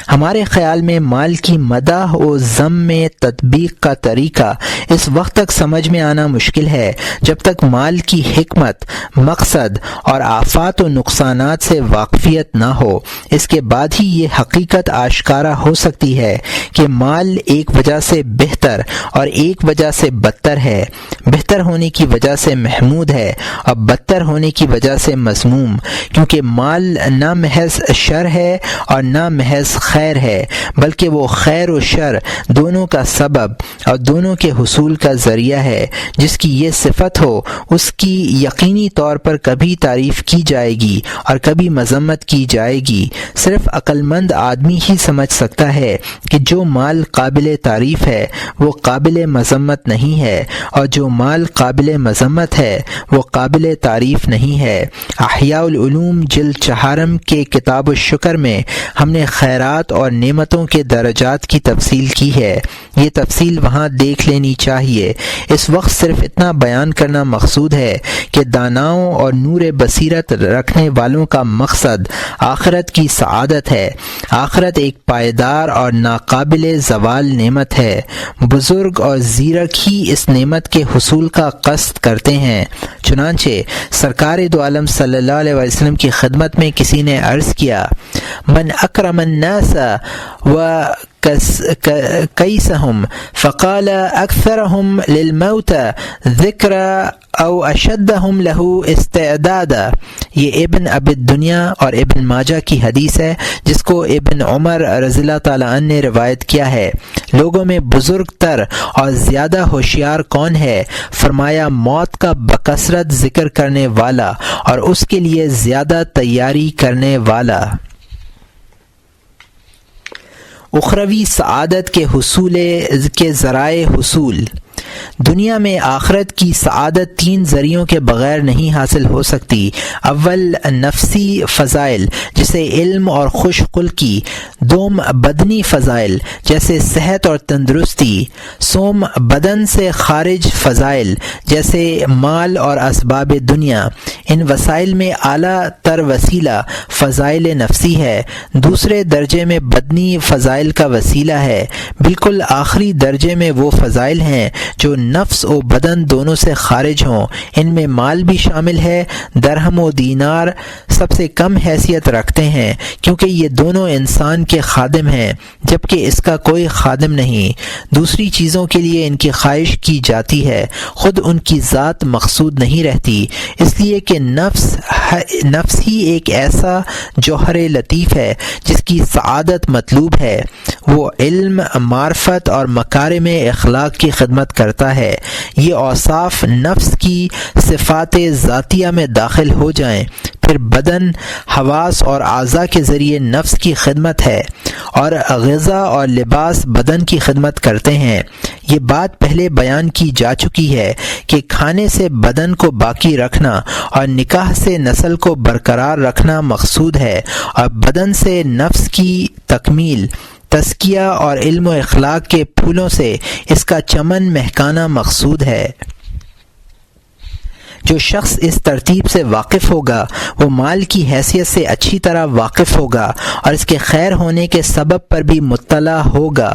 ہمارے خیال میں مال کی مدح و ذم میں تطبیق کا طریقہ اس وقت تک سمجھ میں آنا مشکل ہے جب تک مال کی حکمت، مقصد اور آفات و نقصانات سے واقفیت نہ ہو۔ اس کے بعد ہی یہ حقیقت آشکارا ہو سکتی ہے کہ مال ایک وجہ سے بہتر اور ایک وجہ سے بدتر ہے، بہتر ہونے کی وجہ سے محمود ہے اور بدتر ہونے کی وجہ سے مذموم، کیونکہ مال نہ محض شر ہے اور نہ محض خیر ہے، بلکہ وہ خیر و شر دونوں کا سبب اور دونوں کے حصول کا ذریعہ ہے۔ جس کی یہ صفت ہو اس کی یقینی طور پر کبھی تعریف کی جائے گی اور کبھی مذمت کی جائے گی۔ صرف عقل مند آدمی ہی سمجھ سکتا ہے کہ جو مال قابل تعریف ہے وہ قابل مذمت نہیں ہے اور جو مال قابل مذمت ہے وہ قابل تعریف نہیں ہے۔ احیاء العلوم جلد 4 کے کتاب الشکر میں ہم نے خیرات اور نعمتوں کے درجات کی تفصیل کی ہے، یہ تفصیل وہاں دیکھ لینی چاہیے۔ اس وقت صرف اتنا بیان کرنا مقصود ہے کہ داناؤں اور نور بصیرت رکھنے والوں کا مقصد آخرت کی سعادت ہے۔ آخرت ایک پائیدار اور ناقابل زوال نعمت ہے۔ بزرگ اور زیرک ہی اس نعمت کے حصول کا قصد کرتے ہیں۔ چنانچہ سرکار دو عالم صلی اللہ علیہ وسلم کی خدمت میں کسی نے عرض کیا، من اکرم الناس و كيسهم فقال أكثرهم للموت ذكرى او اشدهم له استعدادا. یہ ابن ابی الدنیا اور ابن ماجہ کی حدیث ہے جس کو ابن عمر رضی اللہ تعالیٰ عنہ نے روایت کیا ہے۔ لوگوں میں بزرگ تر اور زیادہ ہوشیار کون ہے؟ فرمایا موت کا بکثرت ذکر کرنے والا اور اس کے لیے زیادہ تیاری کرنے والا۔ اخروی سعادت کے حصول کے ذرائع حصول۔ دنیا میں آخرت کی سعادت 3 ذریعوں کے بغیر نہیں حاصل ہو سکتی۔ اول نفسی فضائل جیسے علم اور خوش خلقی، دوم بدنی فضائل جیسے صحت اور تندرستی، سوم بدن سے خارج فضائل جیسے مال اور اسباب دنیا۔ ان وسائل میں اعلیٰ تر وسیلہ فضائل نفسی ہے، دوسرے درجے میں بدنی فضائل کا وسیلہ ہے، بالکل آخری درجے میں وہ فضائل ہیں جو نفس و بدن دونوں سے خارج ہوں۔ ان میں مال بھی شامل ہے۔ درہم و دینار سب سے کم حیثیت رکھتے ہیں کیونکہ یہ دونوں انسان کے خادم ہیں جبکہ اس کا کوئی خادم نہیں۔ دوسری چیزوں کے لیے ان کی خواہش کی جاتی ہے، خود ان کی ذات مقصود نہیں رہتی، اس لیے کہ نفس ہی ایک ایسا جوہر لطیف ہے جس کی سعادت مطلوب ہے۔ وہ علم، معرفت اور مکارم اخلاق کی خدمت کرتا ہے۔ یہ اوصاف نفس کی صفات ذاتیہ میں داخل ہو جائیں، پھر بدن، حواس اور اعضاء کے ذریعے نفس کی خدمت ہے اور غذا اور لباس بدن کی خدمت کرتے ہیں۔ یہ بات پہلے بیان کی جا چکی ہے کہ کھانے سے بدن کو باقی رکھنا اور نکاح سے نسل کو برقرار رکھنا مقصود ہے، اور بدن سے نفس کی تکمیل، تزکیہ اور علم و اخلاق کے پھولوں سے اس کا چمن مہکانا مقصود ہے۔ جو شخص اس ترتیب سے واقف ہوگا وہ مال کی حیثیت سے اچھی طرح واقف ہوگا اور اس کے خیر ہونے کے سبب پر بھی مطلع ہوگا۔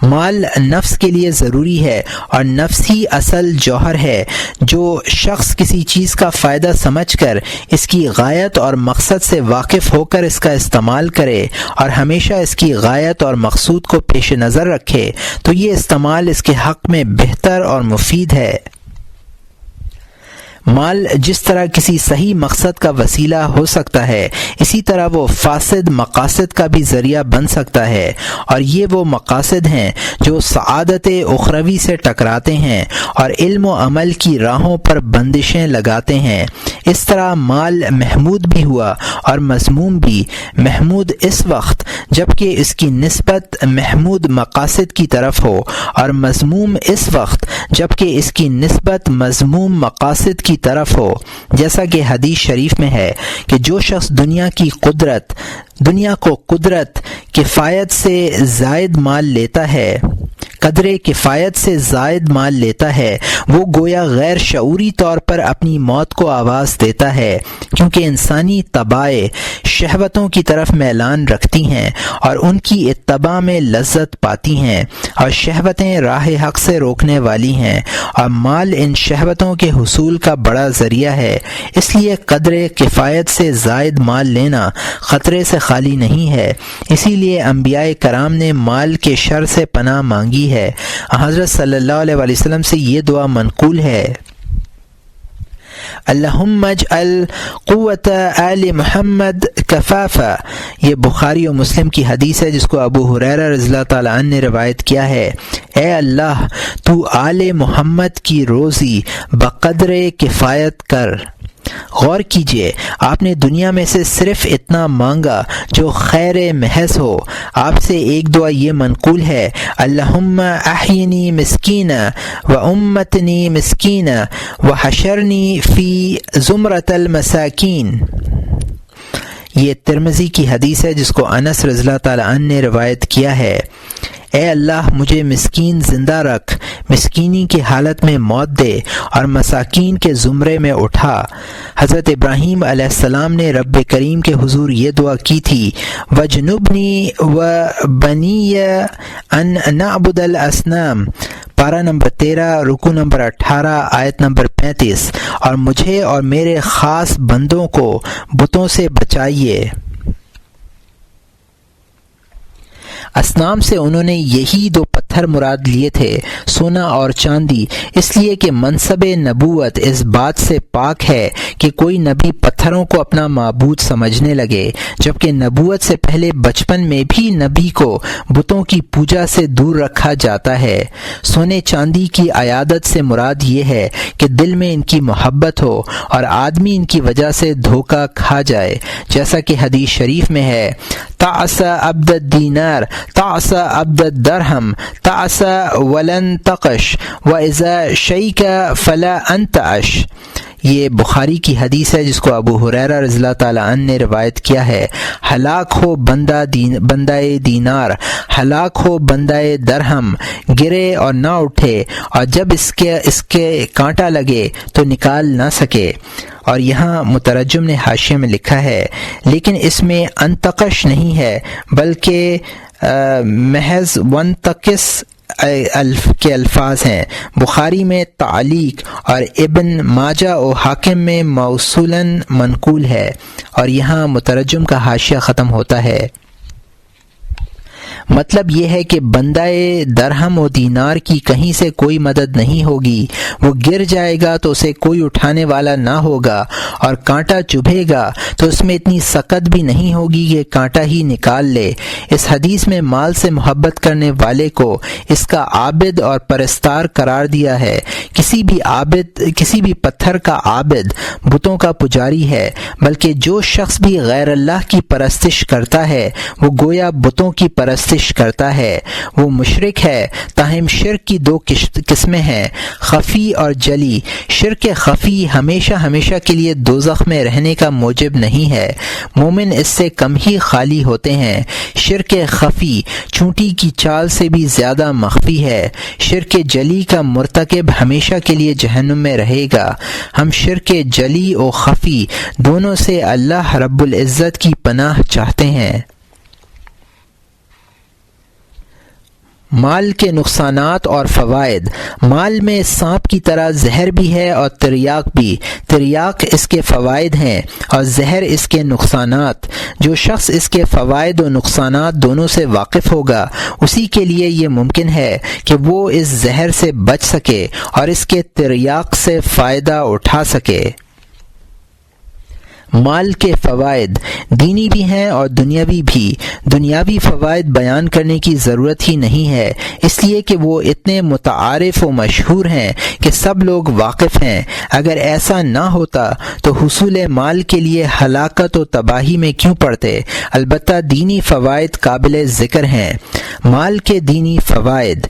مال نفس کے لیے ضروری ہے اور نفس ہی اصل جوہر ہے۔ جو شخص کسی چیز کا فائدہ سمجھ کر اس کی غایت اور مقصد سے واقف ہو کر اس کا استعمال کرے اور ہمیشہ اس کی غایت اور مقصود کو پیش نظر رکھے تو یہ استعمال اس کے حق میں بہتر اور مفید ہے۔ مال جس طرح کسی صحیح مقصد کا وسیلہ ہو سکتا ہے اسی طرح وہ فاسد مقاصد کا بھی ذریعہ بن سکتا ہے، اور یہ وہ مقاصد ہیں جو سعادت اخروی سے ٹکراتے ہیں اور علم و عمل کی راہوں پر بندشیں لگاتے ہیں۔ اس طرح مال محمود بھی ہوا اور مذموم بھی۔ محمود اس وقت جبکہ اس کی نسبت محمود مقاصد کی طرف ہو، اور مذموم اس وقت جبکہ اس کی نسبت مذموم مقاصد کی طرف ہو، جیسا کہ حدیث شریف میں ہے کہ جو شخص دنیا کو قدرت کفایت سے زائد مال لیتا ہے، قدر کفایت سے زائد مال لیتا ہے، وہ گویا غیر شعوری طور پر اپنی موت کو آواز دیتا ہے، کیونکہ انسانی طباع شہوتوں کی طرف میلان رکھتی ہیں اور ان کی اتباع میں لذت پاتی ہیں، اور شہوتیں راہ حق سے روکنے والی ہیں، اور مال ان شہوتوں کے حصول کا بڑا ذریعہ ہے۔ اس لیے قدر کفایت سے زائد مال لینا خطرے سے خالی نہیں ہے۔ اسی لیے انبیاء کرام نے مال کے شر سے پناہ مانگی ہے۔ حضرت صلی اللہ علیہ وسلم سے یہ دعا منقول ہے: اللہم اجعل قوت آل محمد کفافا۔ یہ بخاری و مسلم کی حدیث ہے جس کو ابو ہریرہ رضی اللہ تعالیٰ عنہ نے روایت کیا ہے۔ اے اللہ تو آل محمد کی روزی بقدر کفایت کر۔ غور کیجئے، آپ نے دنیا میں سے صرف اتنا مانگا جو خیر محض ہو۔ آپ سے ایک دعا یہ منقول ہے: اللہم احینی مسکینا و امتنی مسکینا و حشرنی فی زمرۃ المساکین۔ یہ ترمذی کی حدیث ہے جس کو انس رضی اللہ تعالیٰ عنہ نے روایت کیا ہے۔ اے اللہ مجھے مسکین زندہ رکھ، مسکینی کی حالت میں موت دے اور مساکین کے زمرے میں اٹھا۔ حضرت ابراہیم علیہ السلام نے رب کریم کے حضور یہ دعا کی تھی: وجنبنی و بنی ان نعبد الاصنام، پارہ نمبر 13 رکوع نمبر 18 آیت نمبر 35، اور مجھے اور میرے خاص بندوں کو بتوں سے بچائیے۔ اصنام سے انہوں نے یہی دو پتھر مراد لیے تھے، سونا اور چاندی، اس لیے کہ منصب نبوت اس بات سے پاک ہے کہ کوئی نبی پتھروں کو اپنا معبود سمجھنے لگے، جبکہ نبوت سے پہلے بچپن میں بھی نبی کو بتوں کی پوجا سے دور رکھا جاتا ہے۔ سونے چاندی کی عیادت سے مراد یہ ہے کہ دل میں ان کی محبت ہو اور آدمی ان کی وجہ سے دھوکہ کھا جائے، جیسا کہ حدیث شریف میں ہے، تعس عبد الدینار تعس عبد الدرہم تعس ولن تقش واذا شیک فلا انتعش۔ یہ بخاری کی حدیث ہے جس کو ابو ہریرہ رضی اللہ تعالیٰ عنہ نے روایت کیا ہے۔ ہلاک ہو بندہ دینار، ہلاک ہو بندہ درہم، گرے اور نہ اٹھے، اور جب اس کے کانٹا لگے تو نکال نہ سکے۔ اور یہاں مترجم نے حاشیے میں لکھا ہے لیکن اس میں انتقش نہیں ہے بلکہ محض ونتقص کے الفاظ ہیں۔ بخاری میں تعلیق اور ابن ماجہ و حاکم میں موصولاً منقول ہے۔ اور یہاں مترجم کا حاشیہ ختم ہوتا ہے۔ مطلب یہ ہے کہ بندہ درہم و دینار کی کہیں سے کوئی مدد نہیں ہوگی، وہ گر جائے گا تو اسے کوئی اٹھانے والا نہ ہوگا، اور کانٹا چبھے گا تو اس میں اتنی سکت بھی نہیں ہوگی کہ کانٹا ہی نکال لے۔ اس حدیث میں مال سے محبت کرنے والے کو اس کا عابد اور پرستار قرار دیا ہے۔ کسی بھی پتھر کا عابد بتوں کا پجاری ہے، بلکہ جو شخص بھی غیر اللہ کی پرستش کرتا ہے وہ گویا بتوں کی پرستش کرتا ہے، وہ مشرک ہے۔ تاہم شرک کی دو قسمیں ہیں، خفی اور جلی۔ شرک خفی ہمیشہ کے لیے دوزخ میں رہنے کا موجب نہیں ہے، مومن اس سے کم ہی خالی ہوتے ہیں۔ شرک خفی چونٹی کی چال سے بھی زیادہ مخفی ہے۔ شرک جلی کا مرتکب ہمیشہ کے لیے جہنم میں رہے گا۔ ہم شرک جلی و خفی دونوں سے اللہ رب العزت کی پناہ چاہتے ہیں۔ مال کے نقصانات اور فوائد۔ مال میں سانپ کی طرح زہر بھی ہے اور تریاق بھی۔ تریاق اس کے فوائد ہیں اور زہر اس کے نقصانات۔ جو شخص اس کے فوائد و نقصانات دونوں سے واقف ہوگا اسی کے لیے یہ ممکن ہے کہ وہ اس زہر سے بچ سکے اور اس کے تریاق سے فائدہ اٹھا سکے۔ مال کے فوائد دینی بھی ہیں اور دنیاوی بھی۔ دنیاوی فوائد بیان کرنے کی ضرورت ہی نہیں ہے، اس لیے کہ وہ اتنے متعارف و مشہور ہیں کہ سب لوگ واقف ہیں۔ اگر ایسا نہ ہوتا تو حصول مال کے لیے ہلاکت و تباہی میں کیوں پڑتے؟ البتہ دینی فوائد قابل ذکر ہیں۔ مال کے دینی فوائد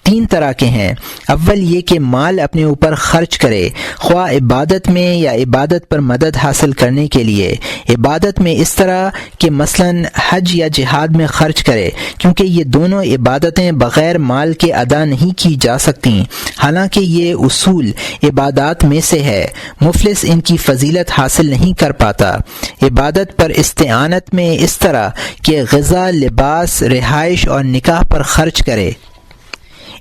3 طرح کے ہیں۔ اول یہ کہ مال اپنے اوپر خرچ کرے، خواہ عبادت میں یا عبادت پر مدد حاصل کرنے کے لیے۔ عبادت میں اس طرح کہ مثلا حج یا جہاد میں خرچ کرے، کیونکہ یہ دونوں عبادتیں بغیر مال کے ادا نہیں کی جا سکتیں، حالانکہ یہ اصول عبادات میں سے ہے۔ مفلس ان کی فضیلت حاصل نہیں کر پاتا۔ عبادت پر استعانت میں اس طرح کہ غذا، لباس، رہائش اور نکاح پر خرچ کرے،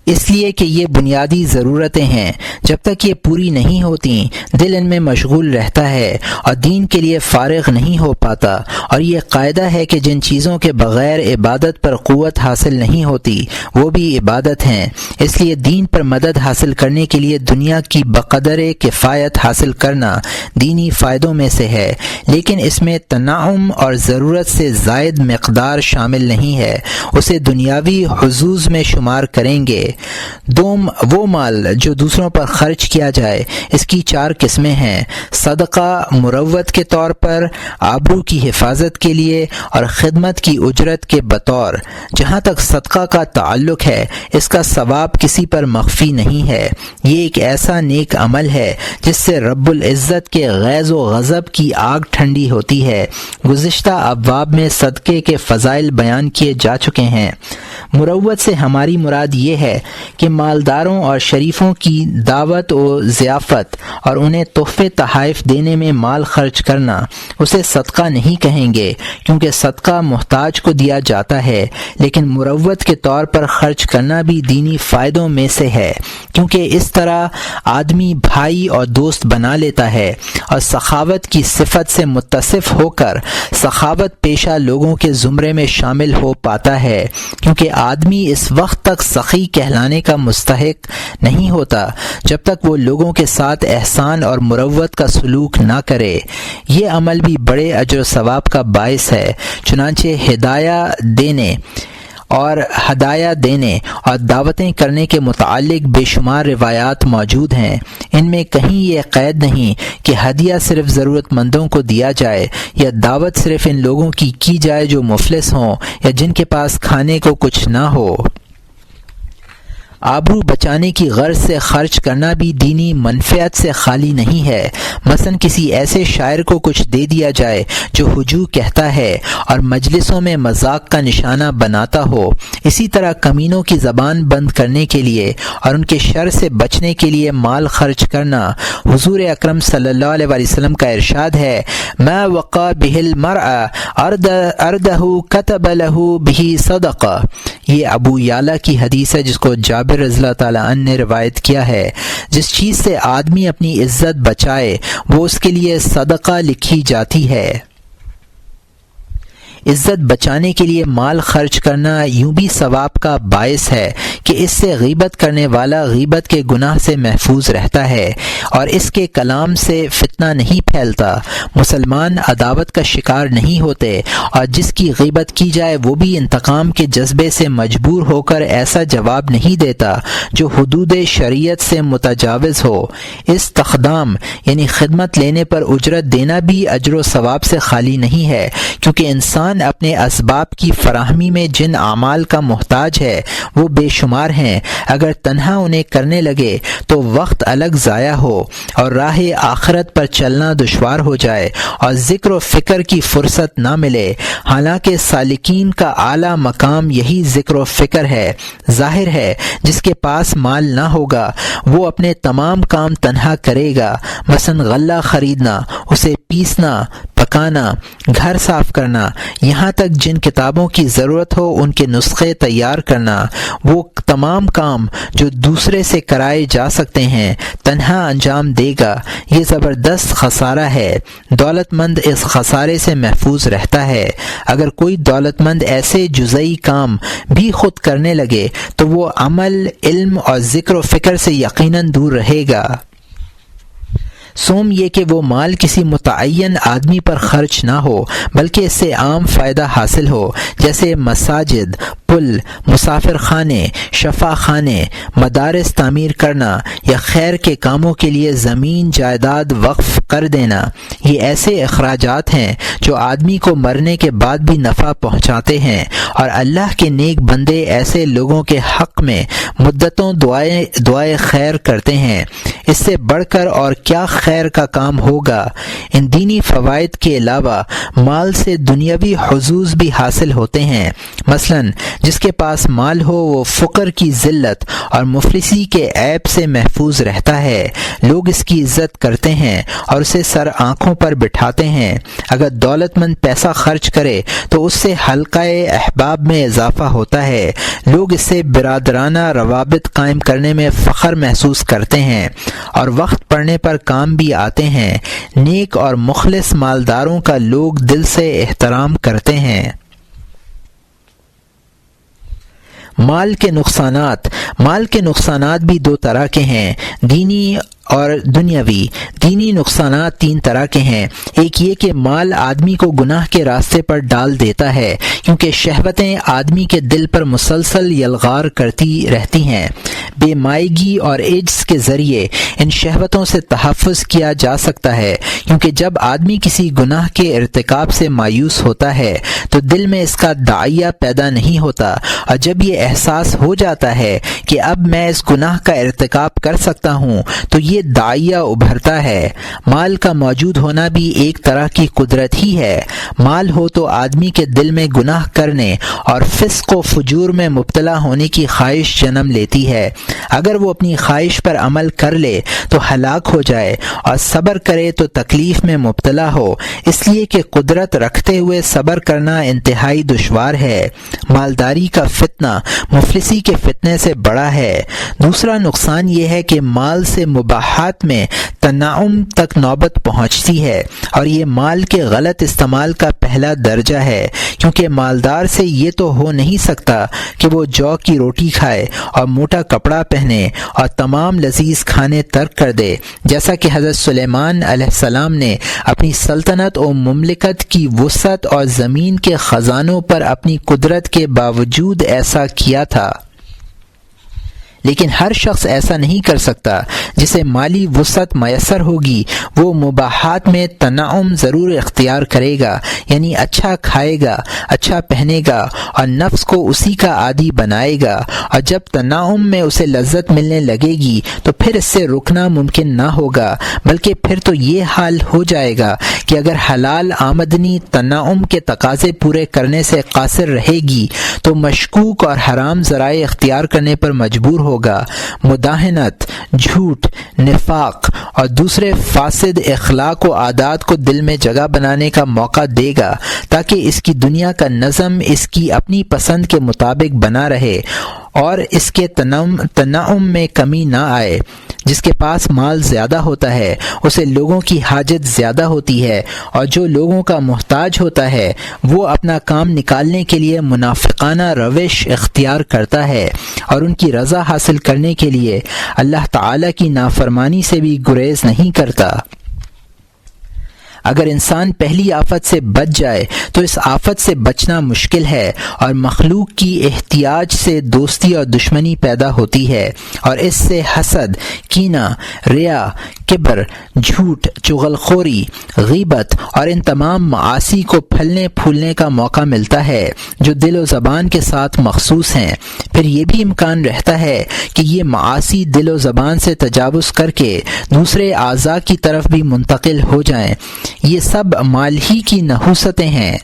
اس لیے کہ یہ بنیادی ضرورتیں ہیں۔ جب تک یہ پوری نہیں ہوتی دل ان میں مشغول رہتا ہے اور دین کے لیے فارغ نہیں ہو پاتا، اور یہ قاعدہ ہے کہ جن چیزوں کے بغیر عبادت پر قوت حاصل نہیں ہوتی وہ بھی عبادت ہیں۔ اس لیے دین پر مدد حاصل کرنے کے لیے دنیا کی بقدر کفایت حاصل کرنا دینی فائدوں میں سے ہے، لیکن اس میں تنعم اور ضرورت سے زائد مقدار شامل نہیں ہے، اسے دنیاوی حظوظ میں شمار کریں گے۔ دوم وہ مال جو دوسروں پر خرچ کیا جائے، اس کی 4 قسمیں ہیں: صدقہ مروت کے طور پر، آبرو کی حفاظت کے لیے، اور خدمت کی اجرت کے بطور۔ جہاں تک صدقہ کا تعلق ہے اس کا ثواب کسی پر مخفی نہیں ہے۔ یہ ایک ایسا نیک عمل ہے جس سے رب العزت کے غیظ و غضب کی آگ ٹھنڈی ہوتی ہے۔ گزشتہ ابواب میں صدقے کے فضائل بیان کیے جا چکے ہیں۔ مروت سے ہماری مراد یہ ہے کہ مالداروں اور شریفوں کی دعوت و ضیافت اور انہیں تحفے تحائف دینے میں مال خرچ کرنا اسے صدقہ نہیں کہیں گے، کیونکہ صدقہ محتاج کو دیا جاتا ہے، لیکن مروت کے طور پر خرچ کرنا بھی دینی فائدوں میں سے ہے، کیونکہ اس طرح آدمی بھائی اور دوست بنا لیتا ہے اور سخاوت کی صفت سے متصف ہو کر سخاوت پیشہ لوگوں کے زمرے میں شامل ہو پاتا ہے، کیونکہ آدمی اس وقت تک سخی کہلانے کا مستحق نہیں ہوتا جب تک وہ لوگوں کے ساتھ احسان اور مروت کا سلوک نہ کرے۔ یہ عمل بھی بڑے اجر و ثواب کا باعث ہے، چنانچہ ہدایہ دینے اور دعوتیں کرنے کے متعلق بے شمار روایات موجود ہیں۔ ان میں کہیں یہ قید نہیں کہ ہدیہ صرف ضرورت مندوں کو دیا جائے یا دعوت صرف ان لوگوں کی جائے جو مفلس ہوں یا جن کے پاس کھانے کو کچھ نہ ہو۔ آبرو بچانے کی غرض سے خرچ کرنا بھی دینی منفعت سے خالی نہیں ہے۔ مثلا کسی ایسے شاعر کو کچھ دے دیا جائے جو ہجو کہتا ہے اور مجلسوں میں مذاق کا نشانہ بناتا ہو۔ اسی طرح کمینوں کی زبان بند کرنے کے لیے اور ان کے شر سے بچنے کے لیے مال خرچ کرنا۔ حضور اکرم صلی اللہ علیہ وسلم کا ارشاد ہے، ما وقع به المرء ارده كتب له به صدقہ۔ یہ ابو یعلا کی حدیث ہے جس کو جابر رضی اللہ تعالیٰ عنہ نے روایت کیا ہے۔ جس چیز سے آدمی اپنی عزت بچائے وہ اس کے لیے صدقہ لکھی جاتی ہے۔ عزت بچانے کے لیے مال خرچ کرنا یوں بھی ثواب کا باعث ہے کہ اس سے غیبت کرنے والا غیبت کے گناہ سے محفوظ رہتا ہے اور اس کے کلام سے فتنہ نہیں پھیلتا۔ مسلمان عداوت کا شکار نہیں ہوتے اور جس کی غیبت کی جائے وہ بھی انتقام کے جذبے سے مجبور ہو کر ایسا جواب نہیں دیتا جو حدود شریعت سے متجاوز ہو۔ استخدام یعنی خدمت لینے پر اجرت دینا بھی اجر و ثواب سے خالی نہیں ہے، کیونکہ انسان اپنے اسباب کی فراہمی میں جن اعمال کا محتاج ہے وہ بے شمار ہیں۔ اگر تنہا انہیں کرنے لگے تو وقت الگ ضائع ہو اور راہ آخرت پر چلنا دشوار ہو جائے اور ذکر و فکر کی فرصت نہ ملے، حالانکہ سالکین کا اعلیٰ مقام یہی ذکر و فکر ہے۔ ظاہر ہے جس کے پاس مال نہ ہوگا وہ اپنے تمام کام تنہا کرے گا، مثلا غلہ خریدنا، اسے پیسنا، پکانا، گھر صاف کرنا، یہاں تک جن کتابوں کی ضرورت ہو ان کے نسخے تیار کرنا۔ وہ تمام کام جو دوسرے سے کرائے جا سکتے ہیں تنہا انجام دے گا۔ یہ زبردست خسارہ ہے۔ دولت مند اس خسارے سے محفوظ رہتا ہے۔ اگر کوئی دولت مند ایسے جزئی کام بھی خود کرنے لگے تو وہ عمل، علم اور ذکر و فکر سے یقیناً دور رہے گا۔ سوم یہ کہ وہ مال کسی متعین آدمی پر خرچ نہ ہو بلکہ اس سے عام فائدہ حاصل ہو، جیسے مساجد، پل، مسافر خانے، شفا خانے، مدارس تعمیر کرنا یا خیر کے کاموں کے لیے زمین جائیداد وقف کر دینا۔ یہ ایسے اخراجات ہیں جو آدمی کو مرنے کے بعد بھی نفع پہنچاتے ہیں اور اللہ کے نیک بندے ایسے لوگوں کے حق میں مدتوں دعائے خیر کرتے ہیں۔ اس سے بڑھ کر اور کیا خیر کا کام ہوگا۔ ان دینی فوائد کے علاوہ مال سے دنیاوی حظوظ بھی حاصل ہوتے ہیں۔ مثلا جس کے پاس مال ہو وہ فقر کی ذلت اور مفلسی کے عیب سے محفوظ رہتا ہے۔ لوگ اس کی عزت کرتے ہیں اور اسے سر آنکھوں پر بٹھاتے ہیں۔ اگر دولت مند پیسہ خرچ کرے تو اس سے حلقہ احباب میں اضافہ ہوتا ہے۔ لوگ اس سے برادرانہ روابط قائم کرنے میں فخر محسوس کرتے ہیں اور وقت پڑنے پر کام بھی آتے ہیں۔ نیک اور مخلص مالداروں کا لوگ دل سے احترام کرتے ہیں۔ مال کے نقصانات بھی دو طرح کے ہیں، دینی اور دنیاوی۔ دینی نقصانات تین طرح کے ہیں۔ ایک یہ کہ مال آدمی کو گناہ کے راستے پر ڈال دیتا ہے، کیونکہ شہوتیں آدمی کے دل پر مسلسل یلغار کرتی رہتی ہیں۔ بے مائگی اور عجز کے ذریعے ان شہوتوں سے تحفظ کیا جا سکتا ہے، کیونکہ جب آدمی کسی گناہ کے ارتکاب سے مایوس ہوتا ہے تو دل میں اس کا داعیہ پیدا نہیں ہوتا، اور جب یہ احساس ہو جاتا ہے کہ اب میں اس گناہ کا ارتکاب کر سکتا ہوں تو یہ داعیہ ابھرتا ہے۔ مال کا موجود ہونا بھی ایک طرح کی قدرت ہی ہے۔ مال ہو تو آدمی کے دل میں گناہ کرنے اور فسق و فجور میں مبتلا ہونے کی خواہش جنم لیتی ہے۔ اگر وہ اپنی خواہش پر عمل کر لے تو ہلاک ہو جائے، اور صبر کرے تو تکلیف میں مبتلا ہو، اس لیے کہ قدرت رکھتے ہوئے صبر کرنا انتہائی دشوار ہے۔ مالداری کا فتنہ مفلسی کے فتنے سے بڑا ہے۔ دوسرا نقصان یہ ہے کہ مال سے مباحات میں تنعم تک نوبت پہنچتی ہے، اور یہ مال کے غلط استعمال کا پہلا درجہ ہے، کیونکہ مالدار سے یہ تو ہو نہیں سکتا کہ وہ جو کی روٹی کھائے اور موٹا کپڑا پہنے اور تمام لذیذ کھانے ترک کر دے، جیسا کہ حضرت سلیمان علیہ السلام نے اپنی سلطنت و مملکت کی وسعت اور زمین کے خزانوں پر اپنی قدرت کے باوجود ایسا کیا تھا۔ لیکن ہر شخص ایسا نہیں کر سکتا۔ جسے مالی وسعت میسر ہوگی وہ مباحات میں تنعم ضرور اختیار کرے گا، یعنی اچھا کھائے گا، اچھا پہنے گا اور نفس کو اسی کا عادی بنائے گا، اور جب تنعم میں اسے لذت ملنے لگے گی تو پھر اس سے رکنا ممکن نہ ہوگا، بلکہ پھر تو یہ حال ہو جائے گا کہ اگر حلال آمدنی تنعم کے تقاضے پورے کرنے سے قاصر رہے گی تو مشکوک اور حرام ذرائع اختیار کرنے پر مجبور ہوگا۔ مداہنت، جھوٹ، نفاق اور دوسرے فاسد اخلاق و عادات کو دل میں جگہ بنانے کا موقع دے گا تاکہ اس کی دنیا کا نظم اس کی اپنی پسند کے مطابق بنا رہے اور اس کے تنعم میں کمی نہ آئے۔ جس کے پاس مال زیادہ ہوتا ہے اسے لوگوں کی حاجت زیادہ ہوتی ہے، اور جو لوگوں کا محتاج ہوتا ہے وہ اپنا کام نکالنے کے لیے منافقانہ روش اختیار کرتا ہے، اور ان کی رضا حاصل کرنے کے لیے اللہ تعالی کی نافرمانی سے بھی گریز نہیں کرتا۔ اگر انسان پہلی آفت سے بچ جائے تو اس آفت سے بچنا مشکل ہے، اور مخلوق کی احتیاج سے دوستی اور دشمنی پیدا ہوتی ہے، اور اس سے حسد، کینہ، ریا، کبر، جھوٹ، چغل خوری، غیبت اور ان تمام معاصی کو پھلنے پھولنے کا موقع ملتا ہے جو دل و زبان کے ساتھ مخصوص ہیں۔ پھر یہ بھی امکان رہتا ہے کہ یہ معاصی دل و زبان سے تجاوز کر کے دوسرے اعضاء کی طرف بھی منتقل ہو جائیں۔ یہ سب مال ہی کی نحوستیں ہیں۔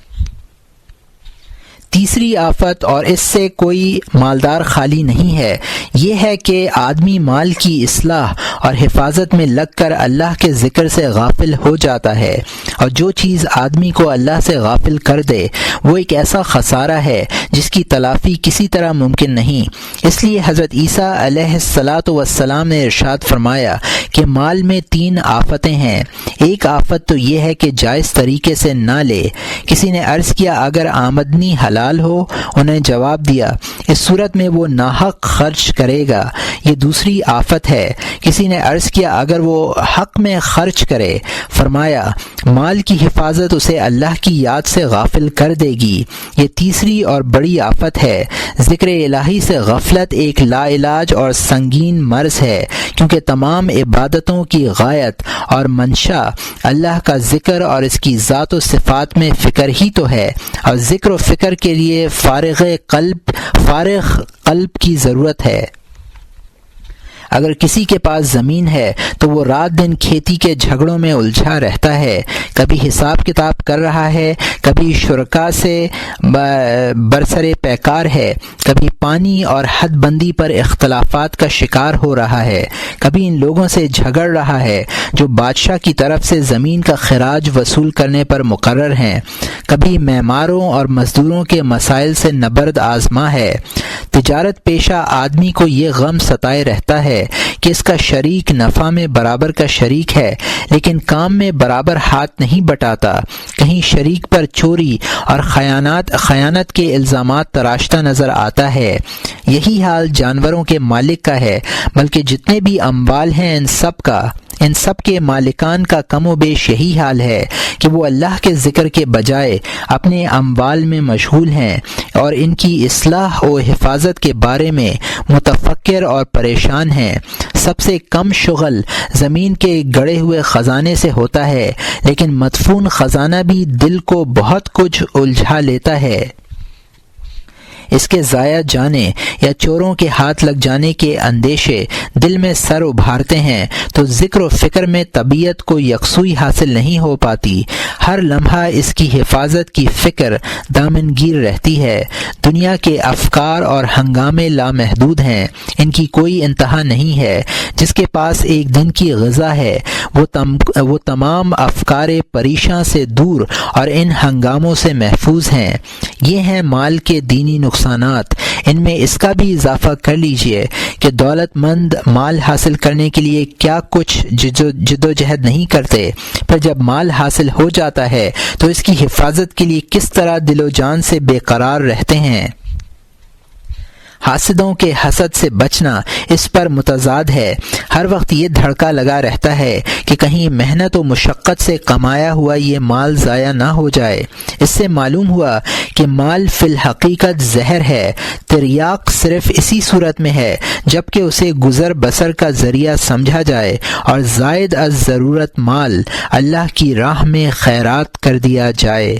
تیسری آفت، اور اس سے کوئی مالدار خالی نہیں ہے، یہ ہے کہ آدمی مال کی اصلاح اور حفاظت میں لگ کر اللہ کے ذکر سے غافل ہو جاتا ہے، اور جو چیز آدمی کو اللہ سے غافل کر دے وہ ایک ایسا خسارہ ہے جس کی تلافی کسی طرح ممکن نہیں۔ اس لیے حضرت عیسیٰ علیہ السلام نے ارشاد فرمایا کہ مال میں 3 آفتیں ہیں۔ ایک آفت تو یہ ہے کہ جائز طریقے سے نہ لے۔ کسی نے عرض کیا اگر آمدنی حلال ہو؟ انہیں جواب دیا اس صورت میں وہ ناحق خرچ کرے گا۔ یہ دوسری آفت ہے۔ کسی نے عرض کیا اگر وہ حق میں خرچ کرے؟ فرمایا مال کی حفاظت اسے اللہ کی یاد سے غافل کر دے گی۔ یہ تیسری اور بڑی آفت ہے۔ ذکر الہی سے غفلت ایک لا علاج اور سنگین مرض ہے، کیونکہ تمام عبادتوں کی غایت اور منشا اللہ کا ذکر اور اس کی ذات و صفات میں فکر ہی تو ہے، اور ذکر و فکر کے لیے فارغ قلب کی ضرورت ہے۔ اگر کسی کے پاس زمین ہے تو وہ رات دن کھیتی کے جھگڑوں میں الجھا رہتا ہے، کبھی حساب کتاب کر رہا ہے، کبھی شرکاء سے برسر پیکار ہے، کبھی پانی اور حد بندی پر اختلافات کا شکار ہو رہا ہے، کبھی ان لوگوں سے جھگڑ رہا ہے جو بادشاہ کی طرف سے زمین کا خراج وصول کرنے پر مقرر ہیں، کبھی معماروں اور مزدوروں کے مسائل سے نبرد آزما ہے۔ تجارت پیشہ آدمی کو یہ غم ستائے رہتا ہے کہ اس کا شریک نفع میں برابر کا شریک ہے لیکن کام میں برابر ہاتھ نہیں بٹاتا، کہیں شریک پر چوری اور خیانت کے الزامات تراشتا نظر آتا ہے۔ یہی حال جانوروں کے مالک کا ہے، بلکہ جتنے بھی اموال ہیں ان سب کے مالکان کا کم و بیش یہی حال ہے کہ وہ اللہ کے ذکر کے بجائے اپنے اموال میں مشغول ہیں اور ان کی اصلاح و حفاظت کے بارے میں متفکر اور پریشان ہیں۔ سب سے کم شغل زمین کے گڑے ہوئے خزانے سے ہوتا ہے، لیکن مدفون خزانہ بھی دل کو بہت کچھ الجھا لیتا ہے۔ اس کے ضائع جانے یا چوروں کے ہاتھ لگ جانے کے اندیشے دل میں سر ابھارتے ہیں تو ذکر و فکر میں طبیعت کو یکسوئی حاصل نہیں ہو پاتی۔ ہر لمحہ اس کی حفاظت کی فکر دامنگیر رہتی ہے۔ دنیا کے افکار اور ہنگامے لامحدود ہیں، ان کی کوئی انتہا نہیں ہے۔ جس کے پاس ایک دن کی غذا ہے وہ تمام افکار پریشاں سے دور اور ان ہنگاموں سے محفوظ ہیں۔ یہ ہیں مال کے دینی نقصانات۔ ان میں اس کا بھی اضافہ کر لیجئے کہ دولت مند مال حاصل کرنے کے لیے کیا کچھ جدوجہد نہیں کرتے، پر جب مال حاصل ہو جاتا ہے تو اس کی حفاظت کے لیے کس طرح دل و جان سے بے قرار رہتے ہیں۔ حاسدوں کے حسد سے بچنا اس پر متضاد ہے۔ ہر وقت یہ دھڑکا لگا رہتا ہے کہ کہیں محنت و مشقت سے کمایا ہوا یہ مال ضائع نہ ہو جائے۔ اس سے معلوم ہوا کہ مال فی الحقیقت زہر ہے۔ تریاق صرف اسی صورت میں ہے جب کہ اسے گزر بسر کا ذریعہ سمجھا جائے اور زائد از ضرورت مال اللہ کی راہ میں خیرات کر دیا جائے۔